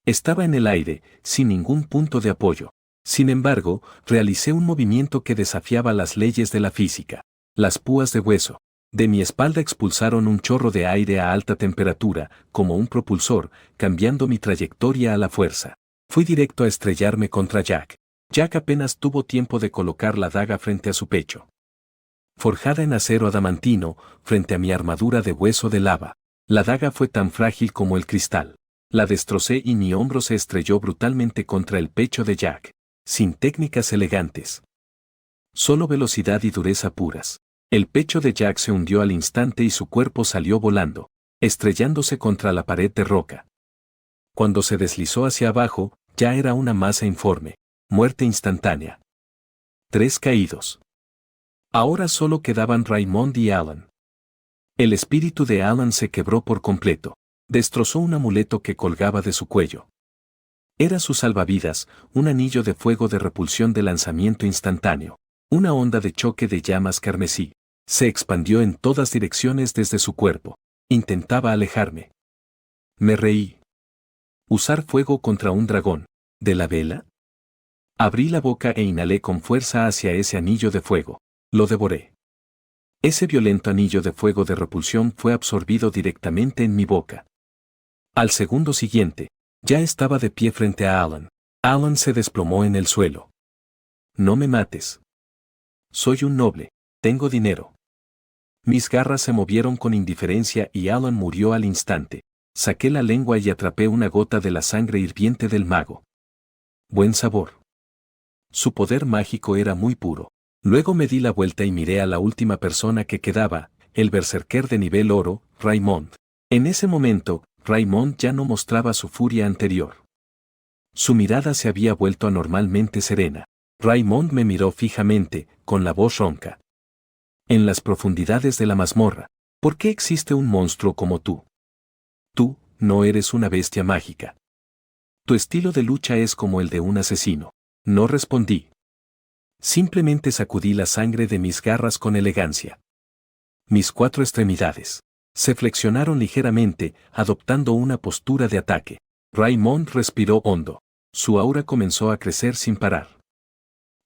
[SPEAKER 1] Estaba en el aire, sin ningún punto de apoyo. Sin embargo, realicé un movimiento que desafiaba las leyes de la física. Las púas de hueso de mi espalda expulsaron un chorro de aire a alta temperatura, como un propulsor, cambiando mi trayectoria a la fuerza. Fui directo a estrellarme contra Jack. Jack apenas tuvo tiempo de colocar la daga frente a su pecho. Forjada en acero adamantino, frente a mi armadura de hueso de lava, la daga fue tan frágil como el cristal. La destrocé y mi hombro se estrelló brutalmente contra el pecho de Jack, sin técnicas elegantes. Solo velocidad y dureza puras. El pecho de Jack se hundió al instante y su cuerpo salió volando, estrellándose contra la pared de roca. Cuando se deslizó hacia abajo, ya era una masa informe. Muerte instantánea. 3 caídos. Ahora solo quedaban Raymond y Alan. El espíritu de Alan se quebró por completo. Destrozó un amuleto que colgaba de su cuello. Era su salvavidas, un anillo de fuego de repulsión de lanzamiento instantáneo. Una onda de choque de llamas carmesí se expandió en todas direcciones desde su cuerpo. Intentaba alejarme. Me reí. ¿Usar fuego contra un dragón? ¿De la vela? Abrí la boca e inhalé con fuerza hacia ese anillo de fuego. Lo devoré. Ese violento anillo de fuego de repulsión fue absorbido directamente en mi boca. Al segundo siguiente, ya estaba de pie frente a Alan. Alan se desplomó en el suelo. No me mates. Soy un noble, tengo dinero. Mis garras se movieron con indiferencia y Alan murió al instante. Saqué la lengua y atrapé una gota de la sangre hirviente del mago. Buen sabor. Su poder mágico era muy puro. Luego me di la vuelta y miré a la última persona que quedaba, el berserker de nivel oro, Raymond. En ese momento, Raymond ya no mostraba su furia anterior. Su mirada se había vuelto anormalmente serena. Raymond me miró fijamente, con la voz ronca. En las profundidades de la mazmorra, ¿por qué existe un monstruo como tú? Tú, no eres una bestia mágica. Tu estilo de lucha es como el de un asesino. No respondí. Simplemente sacudí la sangre de mis garras con elegancia. Mis 4 extremidades se flexionaron ligeramente, adoptando una postura de ataque. Raymond respiró hondo. Su aura comenzó a crecer sin parar.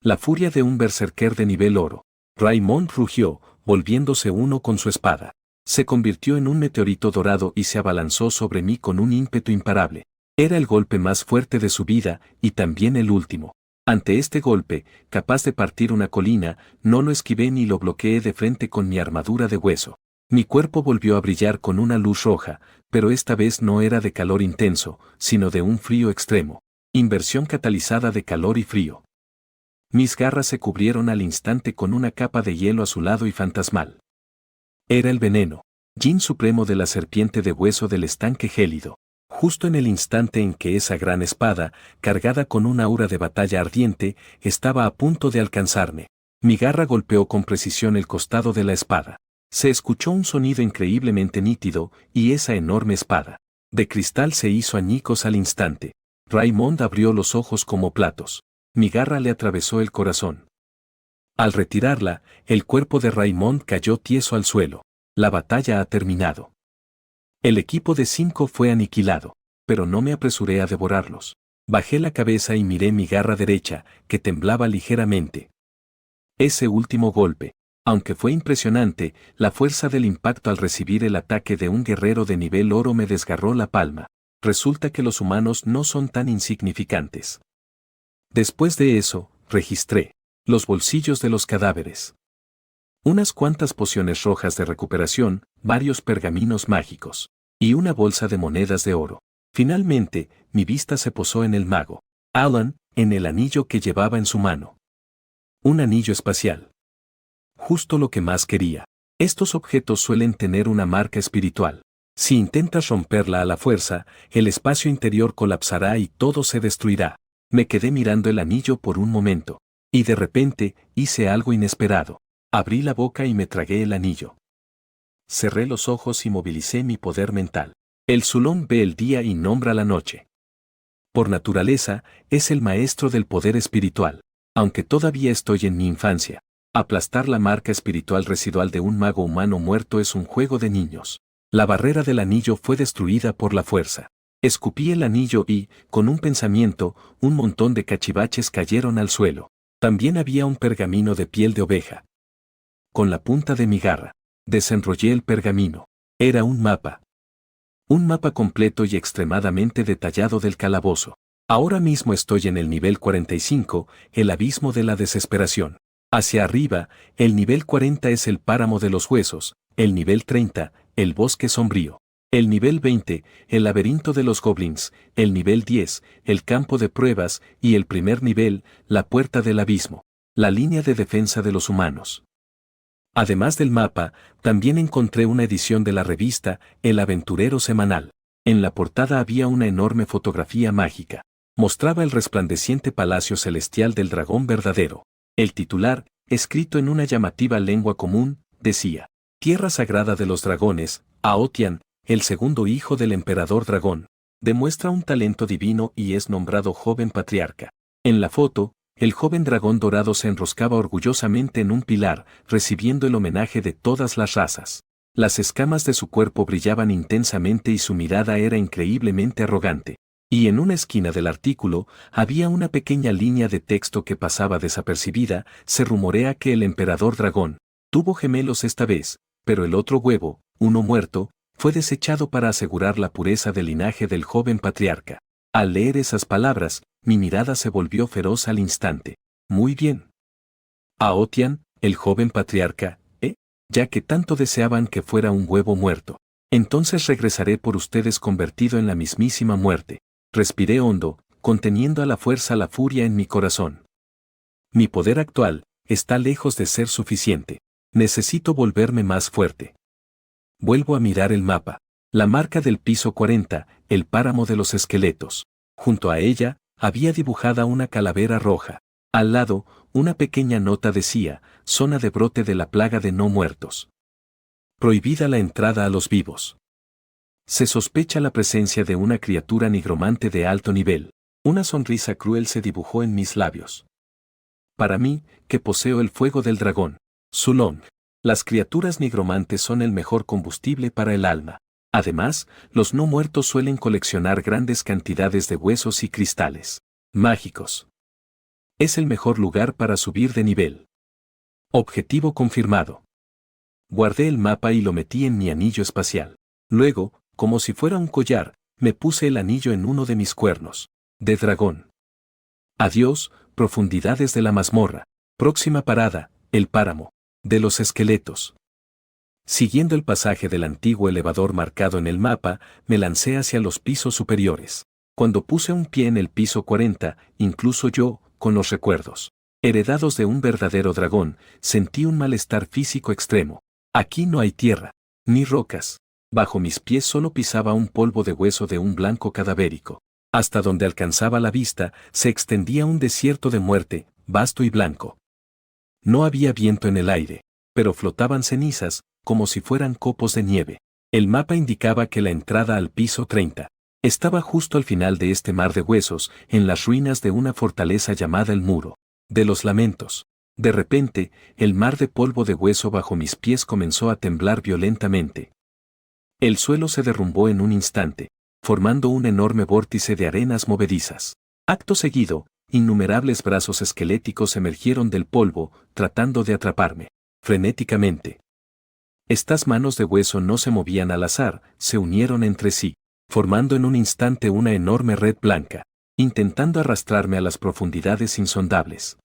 [SPEAKER 1] La furia de un berserker de nivel oro. Raymond rugió, volviéndose uno con su espada. Se convirtió en un meteorito dorado y se abalanzó sobre mí con un ímpetu imparable. Era el golpe más fuerte de su vida y también el último. Ante este golpe, capaz de partir una colina, no lo esquivé ni lo bloqueé de frente con mi armadura de hueso. Mi cuerpo volvió a brillar con una luz roja, pero esta vez no era de calor intenso, sino de un frío extremo. Inversión catalizada de calor y frío. Mis garras se cubrieron al instante con una capa de hielo azulado y fantasmal. Era el veneno, yin supremo de la serpiente de hueso del estanque gélido. Justo en el instante en que esa gran espada, cargada con un aura de batalla ardiente, estaba a punto de alcanzarme, mi garra golpeó con precisión el costado de la espada. Se escuchó un sonido increíblemente nítido, y esa enorme espada de cristal se hizo añicos al instante. Raymond abrió los ojos como platos. Mi garra le atravesó el corazón. Al retirarla, el cuerpo de Raymond cayó tieso al suelo. La batalla ha terminado. El equipo de 5 fue aniquilado, pero no me apresuré a devorarlos. Bajé la cabeza y miré mi garra derecha, que temblaba ligeramente. Ese último golpe, aunque fue impresionante, la fuerza del impacto al recibir el ataque de un guerrero de nivel oro me desgarró la palma. Resulta que los humanos no son tan insignificantes. Después de eso, registré los bolsillos de los cadáveres. Unas cuantas pociones rojas de recuperación, varios pergaminos mágicos, y una bolsa de monedas de oro. Finalmente, mi vista se posó en el mago, Alan, en el anillo que llevaba en su mano. Un anillo espacial. Justo lo que más quería. Estos objetos suelen tener una marca espiritual. Si intentas romperla a la fuerza, el espacio interior colapsará y todo se destruirá. Me quedé mirando el anillo por un momento, y de repente, hice algo inesperado. Abrí la boca y me tragué el anillo. Cerré los ojos y movilicé mi poder mental. El Zulón ve el día y nombra la noche. Por naturaleza, es el maestro del poder espiritual. Aunque todavía estoy en mi infancia, aplastar la marca espiritual residual de un mago humano muerto es un juego de niños. La barrera del anillo fue destruida por la fuerza. Escupí el anillo y, con un pensamiento, un montón de cachivaches cayeron al suelo. También había un pergamino de piel de oveja. Con la punta de mi garra, desenrollé el pergamino. Era un mapa. Un mapa completo y extremadamente detallado del calabozo. Ahora mismo estoy en el nivel 45, el abismo de la desesperación. Hacia arriba, el nivel 40 es el páramo de los huesos, el nivel 30, el bosque sombrío. El nivel 20, el laberinto de los goblins, el nivel 10, el campo de pruebas, y el primer nivel, la puerta del abismo, la línea de defensa de los humanos. Además del mapa, también encontré una edición de la revista El Aventurero Semanal. En la portada había una enorme fotografía mágica. Mostraba el resplandeciente palacio celestial del dragón verdadero. El titular, escrito en una llamativa lengua común, decía: Tierra sagrada de los dragones, Aotian, el segundo hijo del emperador dragón, demuestra un talento divino y es nombrado joven patriarca. En la foto, el joven dragón dorado se enroscaba orgullosamente en un pilar, recibiendo el homenaje de todas las razas. Las escamas de su cuerpo brillaban intensamente y su mirada era increíblemente arrogante. Y en una esquina del artículo, había una pequeña línea de texto que pasaba desapercibida: se rumorea que el emperador dragón tuvo gemelos esta vez, pero el otro huevo, uno muerto, fue desechado para asegurar la pureza del linaje del joven patriarca. Al leer esas palabras, mi mirada se volvió feroz al instante. Muy bien. Aotian, el joven patriarca, ya que tanto deseaban que fuera un huevo muerto. Entonces regresaré por ustedes convertido en la mismísima muerte. Respiré hondo, conteniendo a la fuerza la furia en mi corazón. Mi poder actual está lejos de ser suficiente. Necesito volverme más fuerte. Vuelvo a mirar el mapa. La marca del piso 40, el páramo de los esqueletos. Junto a ella, había dibujada una calavera roja. Al lado, una pequeña nota decía, zona de brote de la plaga de no muertos. Prohibida la entrada a los vivos. Se sospecha la presencia de una criatura nigromante de alto nivel. Una sonrisa cruel se dibujó en mis labios. Para mí, que poseo el fuego del dragón, Zulong, las criaturas nigromantes son el mejor combustible para el alma. Además, los no muertos suelen coleccionar grandes cantidades de huesos y cristales mágicos. Es el mejor lugar para subir de nivel. Objetivo confirmado. Guardé el mapa y lo metí en mi anillo espacial. Luego, como si fuera un collar, me puse el anillo en uno de mis cuernos de dragón. Adiós, profundidades de la mazmorra. Próxima parada, el páramo de los esqueletos. Siguiendo el pasaje del antiguo elevador marcado en el mapa, me lancé hacia los pisos superiores. Cuando puse un pie en el piso 40, incluso yo, con los recuerdos heredados de un verdadero dragón, sentí un malestar físico extremo. Aquí no hay tierra, ni rocas. Bajo mis pies solo pisaba un polvo de hueso de un blanco cadavérico. Hasta donde alcanzaba la vista, se extendía un desierto de muerte, vasto y blanco. No había viento en el aire, pero flotaban cenizas, como si fueran copos de nieve. El mapa indicaba que la entrada al piso 30 estaba justo al final de este mar de huesos, en las ruinas de una fortaleza llamada el Muro de los Lamentos. De repente, el mar de polvo de hueso bajo mis pies comenzó a temblar violentamente. El suelo se derrumbó en un instante, formando un enorme vórtice de arenas movedizas. Acto seguido, innumerables brazos esqueléticos emergieron del polvo, tratando de atraparme, frenéticamente. Estas manos de hueso no se movían al azar, se unieron entre sí, formando en un instante una enorme red blanca, intentando arrastrarme a las profundidades insondables.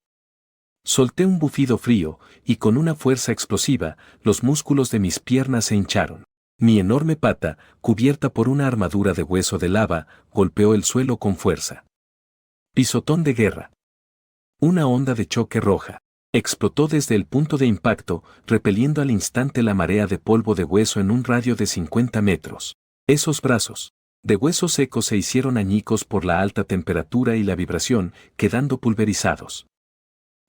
[SPEAKER 1] Solté un bufido frío, y con una fuerza explosiva, los músculos de mis piernas se hincharon. Mi enorme pata, cubierta por una armadura de hueso de lava, golpeó el suelo con fuerza. Pisotón de guerra. Una onda de choque roja explotó desde el punto de impacto, repeliendo al instante la marea de polvo de hueso en un radio de 50 metros. Esos brazos de hueso seco se hicieron añicos por la alta temperatura y la vibración, quedando pulverizados.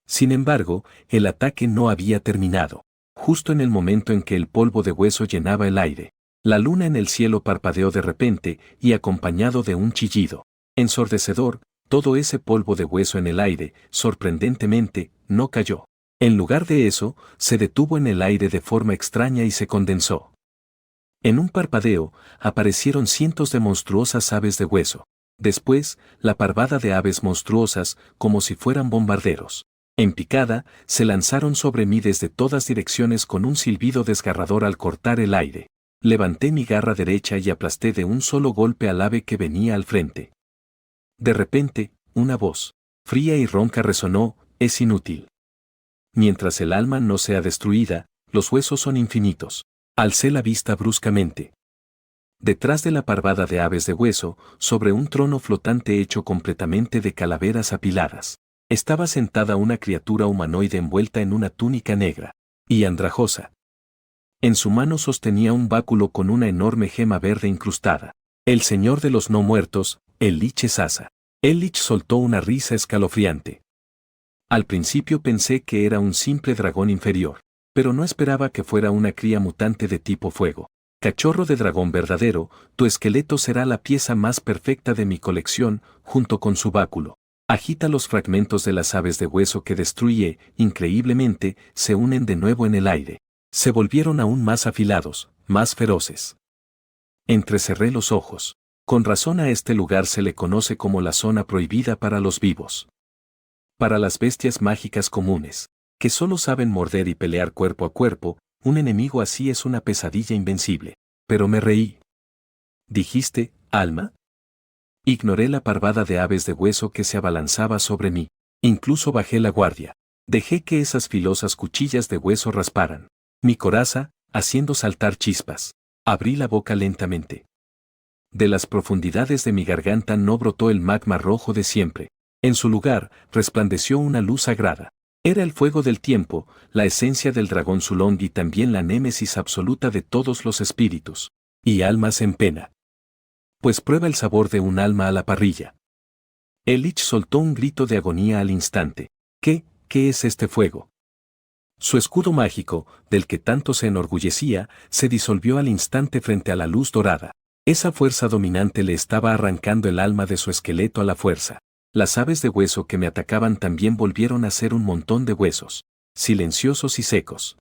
[SPEAKER 1] Sin embargo, el ataque no había terminado. Justo en el momento en que el polvo de hueso llenaba el aire, la luna en el cielo parpadeó de repente y acompañado de un chillido ensordecedor, todo ese polvo de hueso en el aire, sorprendentemente, no cayó. En lugar de eso, se detuvo en el aire de forma extraña y se condensó. En un parpadeo, aparecieron cientos de monstruosas aves de hueso. Después, la parvada de aves monstruosas, como si fueran bombarderos. En picada, se lanzaron sobre mí desde todas direcciones con un silbido desgarrador al cortar el aire. Levanté mi garra derecha y aplasté de un solo golpe al ave que venía al frente. De repente, una voz fría y ronca resonó: es inútil. Mientras el alma no sea destruida, los huesos son infinitos. Alcé la vista bruscamente. Detrás de la parvada de aves de hueso, sobre un trono flotante hecho completamente de calaveras apiladas, estaba sentada una criatura humanoide envuelta en una túnica negra y andrajosa. En su mano sostenía un báculo con una enorme gema verde incrustada. El señor de los no muertos, el Lich Sasa. El Lich soltó una risa escalofriante. Al principio pensé que era un simple dragón inferior, pero no esperaba que fuera una cría mutante de tipo fuego. Cachorro de dragón verdadero, tu esqueleto será la pieza más perfecta de mi colección, junto con su báculo. Agita los fragmentos de las aves de hueso que destruye, increíblemente, se unen de nuevo en el aire. Se volvieron aún más afilados, más feroces. Entrecerré los ojos. Con razón a este lugar se le conoce como la zona prohibida para los vivos. Para las bestias mágicas comunes, que solo saben morder y pelear cuerpo a cuerpo, un enemigo así es una pesadilla invencible. Pero me reí. ¿Dijiste, alma? Ignoré la parvada de aves de hueso que se abalanzaba sobre mí. Incluso bajé la guardia. Dejé que esas filosas cuchillas de hueso rasparan mi coraza, haciendo saltar chispas. Abrí la boca lentamente. De las profundidades de mi garganta no brotó el magma rojo de siempre. En su lugar, resplandeció una luz sagrada. Era el fuego del tiempo, la esencia del dragón Zulong y también la némesis absoluta de todos los espíritus y almas en pena. Pues prueba el sabor de un alma a la parrilla. El Lich soltó un grito de agonía al instante. ¿Qué es este fuego? Su escudo mágico, del que tanto se enorgullecía, se disolvió al instante frente a la luz dorada. Esa fuerza dominante le estaba arrancando el alma de su esqueleto a la fuerza. Las aves de hueso que me atacaban también volvieron a ser un montón de huesos, silenciosos y secos.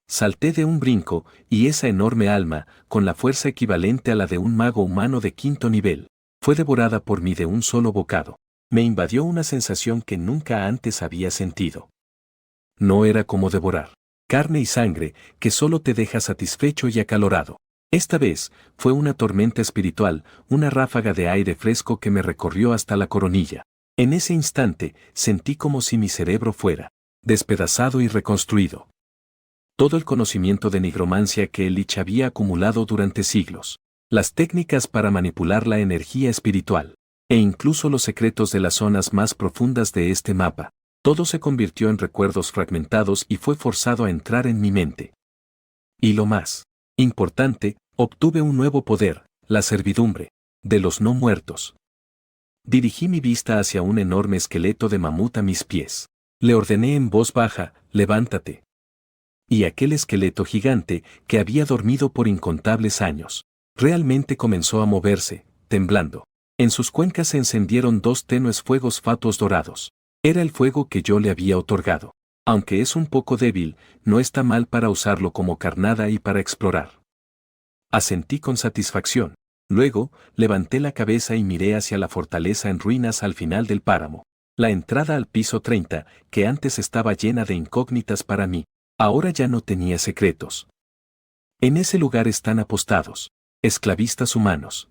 [SPEAKER 1] Salté de un brinco, y esa enorme alma, con la fuerza equivalente a la de un mago humano de 5º nivel, fue devorada por mí de un solo bocado. Me invadió una sensación que nunca antes había sentido. No era como devorar carne y sangre, que solo te deja satisfecho y acalorado. Esta vez, fue una tormenta espiritual, una ráfaga de aire fresco que me recorrió hasta la coronilla. En ese instante, sentí como si mi cerebro fuera despedazado y reconstruido. Todo el conocimiento de nigromancia que el Lich había acumulado durante siglos, las técnicas para manipular la energía espiritual, e incluso los secretos de las zonas más profundas de este mapa, todo se convirtió en recuerdos fragmentados y fue forzado a entrar en mi mente. Y lo más importante, obtuve un nuevo poder, la servidumbre de los no muertos. Dirigí mi vista hacia un enorme esqueleto de mamut a mis pies. Le ordené en voz baja, levántate. Y aquel esqueleto gigante, que había dormido por incontables años, realmente comenzó a moverse, temblando. En sus cuencas se encendieron 2 tenues fuegos fatuos dorados. Era el fuego que yo le había otorgado. Aunque es un poco débil, no está mal para usarlo como carnada y para explorar. Asentí con satisfacción. Luego, levanté la cabeza y miré hacia la fortaleza en ruinas al final del páramo. La entrada al piso 30, que antes estaba llena de incógnitas para mí, ahora ya no tenía secretos. En ese lugar están apostados esclavistas humanos.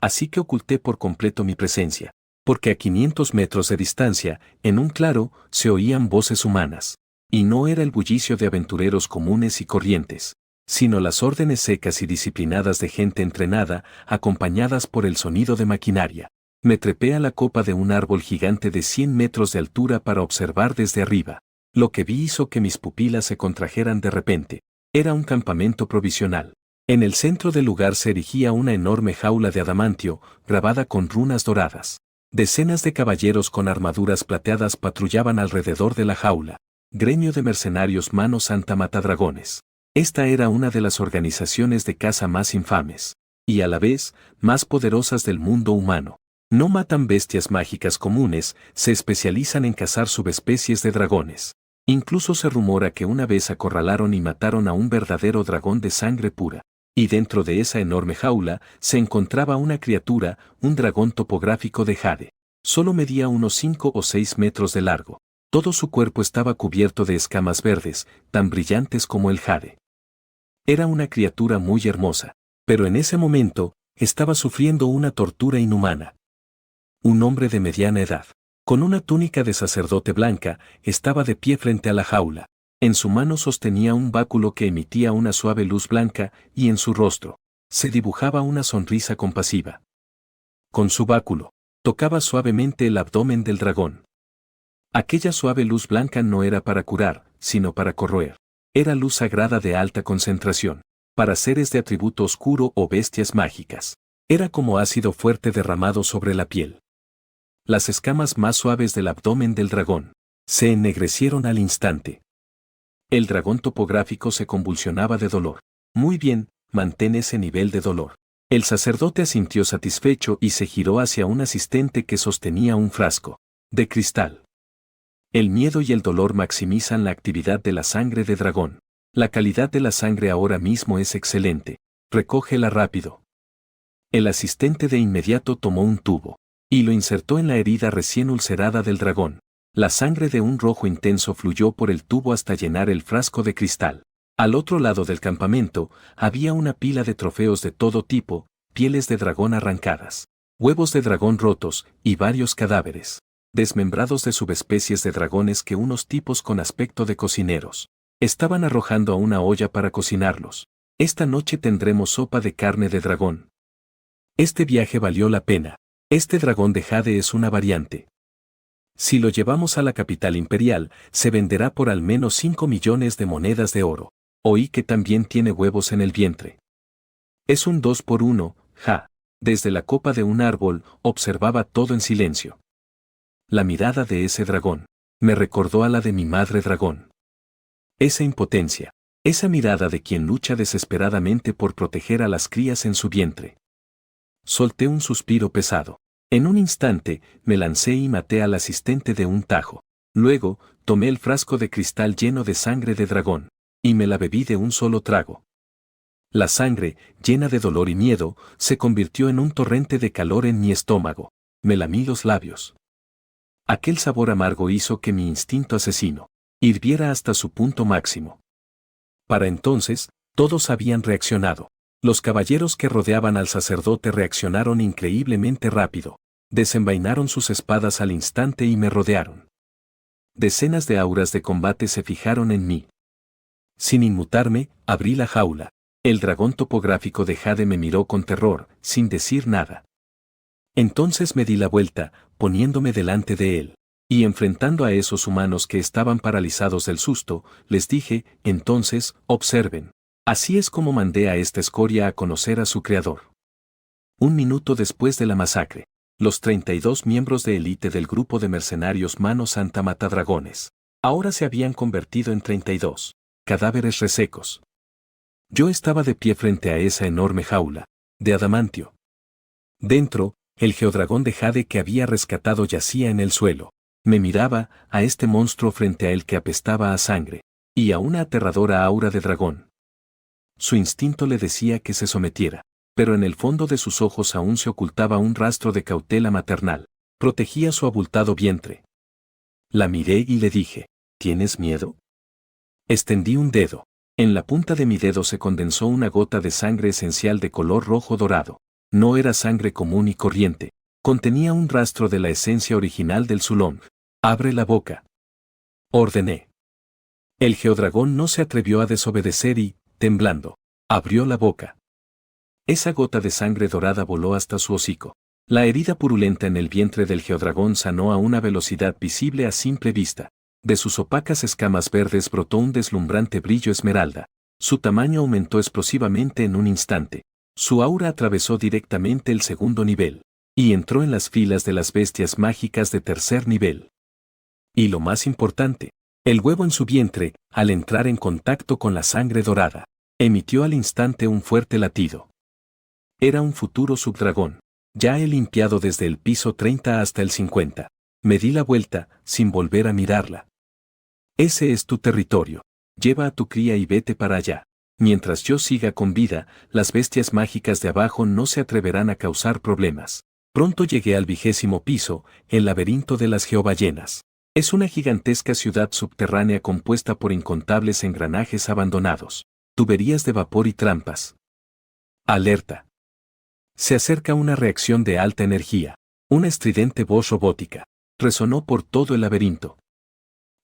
[SPEAKER 1] Así que oculté por completo mi presencia, porque a 500 metros de distancia, en un claro, se oían voces humanas. Y no era el bullicio de aventureros comunes y corrientes, sino las órdenes secas y disciplinadas de gente entrenada, acompañadas por el sonido de maquinaria. Me trepé a la copa de un árbol gigante de 100 metros de altura para observar desde arriba. Lo que vi hizo que mis pupilas se contrajeran de repente. Era un campamento provisional. En el centro del lugar se erigía una enorme jaula de adamantio, grabada con runas doradas. Decenas de caballeros con armaduras plateadas patrullaban alrededor de la jaula. Gremio de mercenarios Mano Santa Matadragones. Esta era una de las organizaciones de caza más infames, y a la vez, más poderosas del mundo humano. No matan bestias mágicas comunes, se especializan en cazar subespecies de dragones. Incluso se rumora que una vez acorralaron y mataron a un verdadero dragón de sangre pura. Y dentro de esa enorme jaula se encontraba una criatura, un dragón topográfico de jade. Solo medía unos 5 o 6 metros de largo. Todo su cuerpo estaba cubierto de escamas verdes, tan brillantes como el jade. Era una criatura muy hermosa, pero en ese momento, estaba sufriendo una tortura inhumana. Un hombre de mediana edad, con una túnica de sacerdote blanca, estaba de pie frente a la jaula. En su mano sostenía un báculo que emitía una suave luz blanca, y en su rostro se dibujaba una sonrisa compasiva. Con su báculo, tocaba suavemente el abdomen del dragón. Aquella suave luz blanca no era para curar, sino para corroer. Era luz sagrada de alta concentración, para seres de atributo oscuro o bestias mágicas. Era como ácido fuerte derramado sobre la piel. Las escamas más suaves del abdomen del dragón se ennegrecieron al instante. El dragón topográfico se convulsionaba de dolor. Muy bien, mantén ese nivel de dolor. El sacerdote asintió satisfecho y se giró hacia un asistente que sostenía un frasco de cristal. El miedo y el dolor maximizan la actividad de la sangre de dragón. La calidad de la sangre ahora mismo es excelente. Recógela rápido. El asistente de inmediato tomó un tubo y lo insertó en la herida recién ulcerada del dragón. La sangre de un rojo intenso fluyó por el tubo hasta llenar el frasco de cristal. Al otro lado del campamento, había una pila de trofeos de todo tipo, pieles de dragón arrancadas, huevos de dragón rotos, y varios cadáveres desmembrados de subespecies de dragones que unos tipos con aspecto de cocineros estaban arrojando a una olla para cocinarlos. Esta noche tendremos sopa de carne de dragón. Este viaje valió la pena. Este dragón de jade es una variante. Si lo llevamos a la capital imperial, se venderá por al menos 5 millones de monedas de oro. Oí que también tiene huevos en el vientre. Es un 2 por 1, ja. Desde la copa de un árbol, observaba todo en silencio. La mirada de ese dragón me recordó a la de mi madre dragón. Esa impotencia, esa mirada de quien lucha desesperadamente por proteger a las crías en su vientre. Solté un suspiro pesado. En un instante, me lancé y maté al asistente de un tajo. Luego, tomé el frasco de cristal lleno de sangre de dragón, y me la bebí de un solo trago. La sangre, llena de dolor y miedo, se convirtió en un torrente de calor en mi estómago. Me lamí los labios. Aquel sabor amargo hizo que mi instinto asesino hirviera hasta su punto máximo. Para entonces, todos habían reaccionado. Los caballeros que rodeaban al sacerdote reaccionaron increíblemente rápido. Desenvainaron sus espadas al instante y me rodearon. Decenas de auras de combate se fijaron en mí. Sin inmutarme, abrí la jaula. El dragón topográfico de Jade me miró con terror, sin decir nada. Entonces me di la vuelta, poniéndome delante de él. Y enfrentando a esos humanos que estaban paralizados del susto, les dije, entonces, observen. Así es como mandé a esta escoria a conocer a su creador. Un minuto después de la masacre, los 32 miembros de élite del grupo de mercenarios Mano Santa Matadragones ahora se habían convertido en 32 cadáveres resecos. Yo estaba de pie frente a esa enorme jaula de adamantio. Dentro, el geodragón de Jade que había rescatado yacía en el suelo. Me miraba a este monstruo frente a él que apestaba a sangre y a una aterradora aura de dragón. Su instinto le decía que se sometiera, pero en el fondo de sus ojos aún se ocultaba un rastro de cautela maternal. Protegía su abultado vientre. La miré y le dije, ¿tienes miedo? Extendí un dedo. En la punta de mi dedo se condensó una gota de sangre esencial de color rojo dorado. No era sangre común y corriente. Contenía un rastro de la esencia original del Zulong. Abre la boca. Ordené. El geodragón no se atrevió a desobedecer y, temblando, abrió la boca. Esa gota de sangre dorada voló hasta su hocico. La herida purulenta en el vientre del geodragón sanó a una velocidad visible a simple vista. De sus opacas escamas verdes brotó un deslumbrante brillo esmeralda. Su tamaño aumentó explosivamente en un instante. Su aura atravesó directamente el segundo nivel y entró en las filas de las bestias mágicas de tercer nivel. Y lo más importante, el huevo en su vientre, al entrar en contacto con la sangre dorada, emitió al instante un fuerte latido. Era un futuro subdragón. Ya he limpiado desde el piso 30 hasta el 50. Me di la vuelta, sin volver a mirarla. Ese es tu territorio. Lleva a tu cría y vete para allá. Mientras yo siga con vida, las bestias mágicas de abajo no se atreverán a causar problemas. Pronto llegué al 20º piso, el laberinto de las geoballenas. Es una gigantesca ciudad subterránea compuesta por incontables engranajes abandonados, tuberías de vapor y trampas. Alerta. Se acerca una reacción de alta energía. Una estridente voz robótica resonó por todo el laberinto.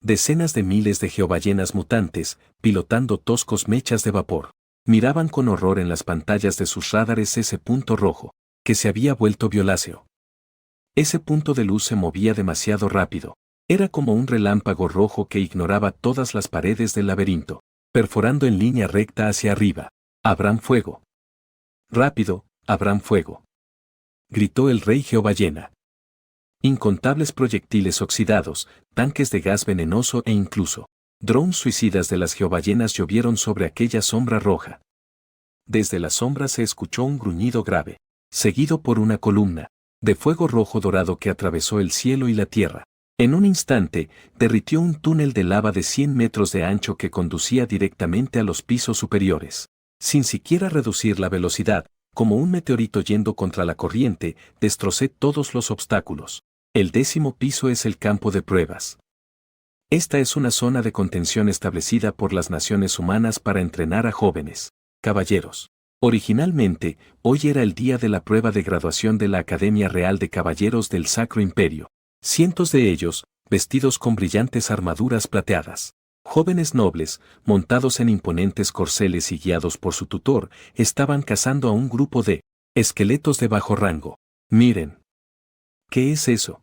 [SPEAKER 1] Decenas de miles de geoballenas mutantes, pilotando toscos mechas de vapor, miraban con horror en las pantallas de sus radares ese punto rojo, que se había vuelto violáceo. Ese punto de luz se movía demasiado rápido. Era como un relámpago rojo que ignoraba todas las paredes del laberinto, perforando en línea recta hacia arriba. ¡Abran fuego! ¡Rápido, abran fuego! Gritó el rey geoballena. Incontables proyectiles oxidados, tanques de gas venenoso e incluso drones suicidas de las geoballenas llovieron sobre aquella sombra roja. Desde la sombra se escuchó un gruñido grave, seguido por una columna de fuego rojo dorado que atravesó el cielo y la tierra. En un instante, derritió un túnel de lava de 100 metros de ancho que conducía directamente a los pisos superiores. Sin siquiera reducir la velocidad, como un meteorito yendo contra la corriente, destrocé todos los obstáculos. El 10º piso es el campo de pruebas. Esta es una zona de contención establecida por las naciones humanas para entrenar a jóvenes caballeros. Originalmente, hoy era el día de la prueba de graduación de la Academia Real de Caballeros del Sacro Imperio. Cientos de ellos, vestidos con brillantes armaduras plateadas. Jóvenes nobles, montados en imponentes corceles y guiados por su tutor, estaban cazando a un grupo de esqueletos de bajo rango. Miren. ¿Qué es eso?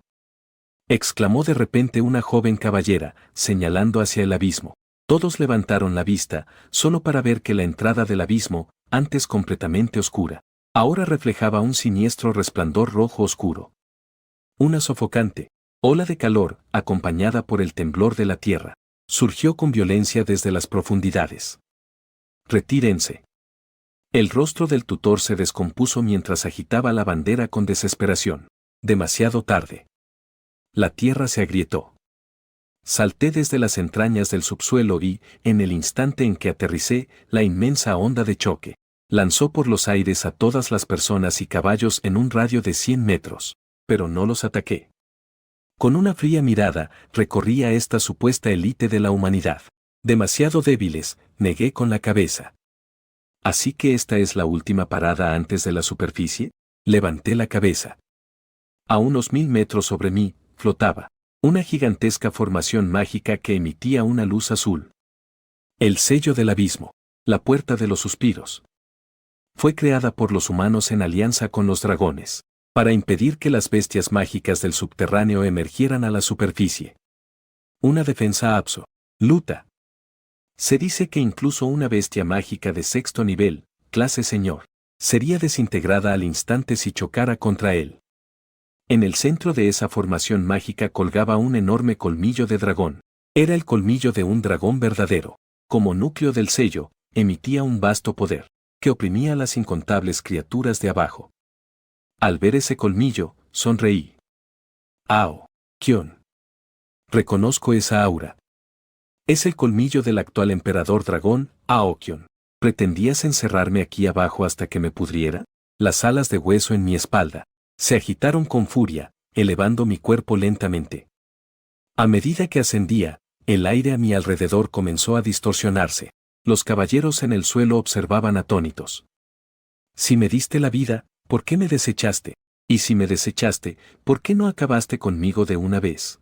[SPEAKER 1] Exclamó de repente una joven caballera, señalando hacia el abismo. Todos levantaron la vista, solo para ver que la entrada del abismo, antes completamente oscura, Ahora reflejaba un siniestro resplandor rojo oscuro. Una sofocante ola de calor, acompañada por el temblor de la tierra, surgió con violencia desde las profundidades. Retírense. El rostro del tutor se descompuso mientras agitaba la bandera con desesperación. Demasiado tarde. La tierra se agrietó. Salté desde las entrañas del subsuelo y, en el instante en que aterricé, la inmensa onda de choque lanzó por los aires a todas las personas y caballos en un radio de 100 metros. Pero no los ataqué. Con una fría mirada, recorrí a esta supuesta élite de la humanidad. Demasiado débiles, negué con la cabeza. ¿Así que esta es la última parada antes de la superficie? Levanté la cabeza. A unos 1000 metros sobre mí, flotaba una gigantesca formación mágica que emitía una luz azul. El sello del abismo, la puerta de los suspiros. Fue creada por los humanos en alianza con los dragones, para impedir que las bestias mágicas del subterráneo emergieran a la superficie. Una defensa absoluta. Se dice que incluso una bestia mágica de 6º nivel, clase señor, sería desintegrada al instante si chocara contra él. En el centro de esa formación mágica colgaba un enorme colmillo de dragón. Era el colmillo de un dragón verdadero. Como núcleo del sello, emitía un vasto poder, que oprimía a las incontables criaturas de abajo. Al ver ese colmillo, sonreí. Aokion. Reconozco esa aura. Es el colmillo del actual emperador dragón, Aokion. ¿Pretendías encerrarme aquí abajo hasta que me pudriera? Las alas de hueso en mi espalda se agitaron con furia, elevando mi cuerpo lentamente. A medida que ascendía, el aire a mi alrededor comenzó a distorsionarse. Los caballeros en el suelo observaban atónitos. Si me diste la vida, ¿por qué me desechaste? Y si me desechaste, ¿por qué no acabaste conmigo de una vez?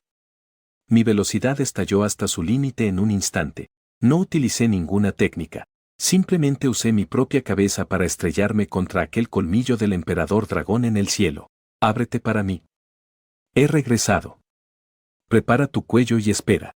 [SPEAKER 1] Mi velocidad estalló hasta su límite en un instante. No utilicé ninguna técnica. Simplemente usé mi propia cabeza para estrellarme contra aquel colmillo del emperador dragón en el cielo. Ábrete para mí. He regresado. Prepara tu cuello y espera.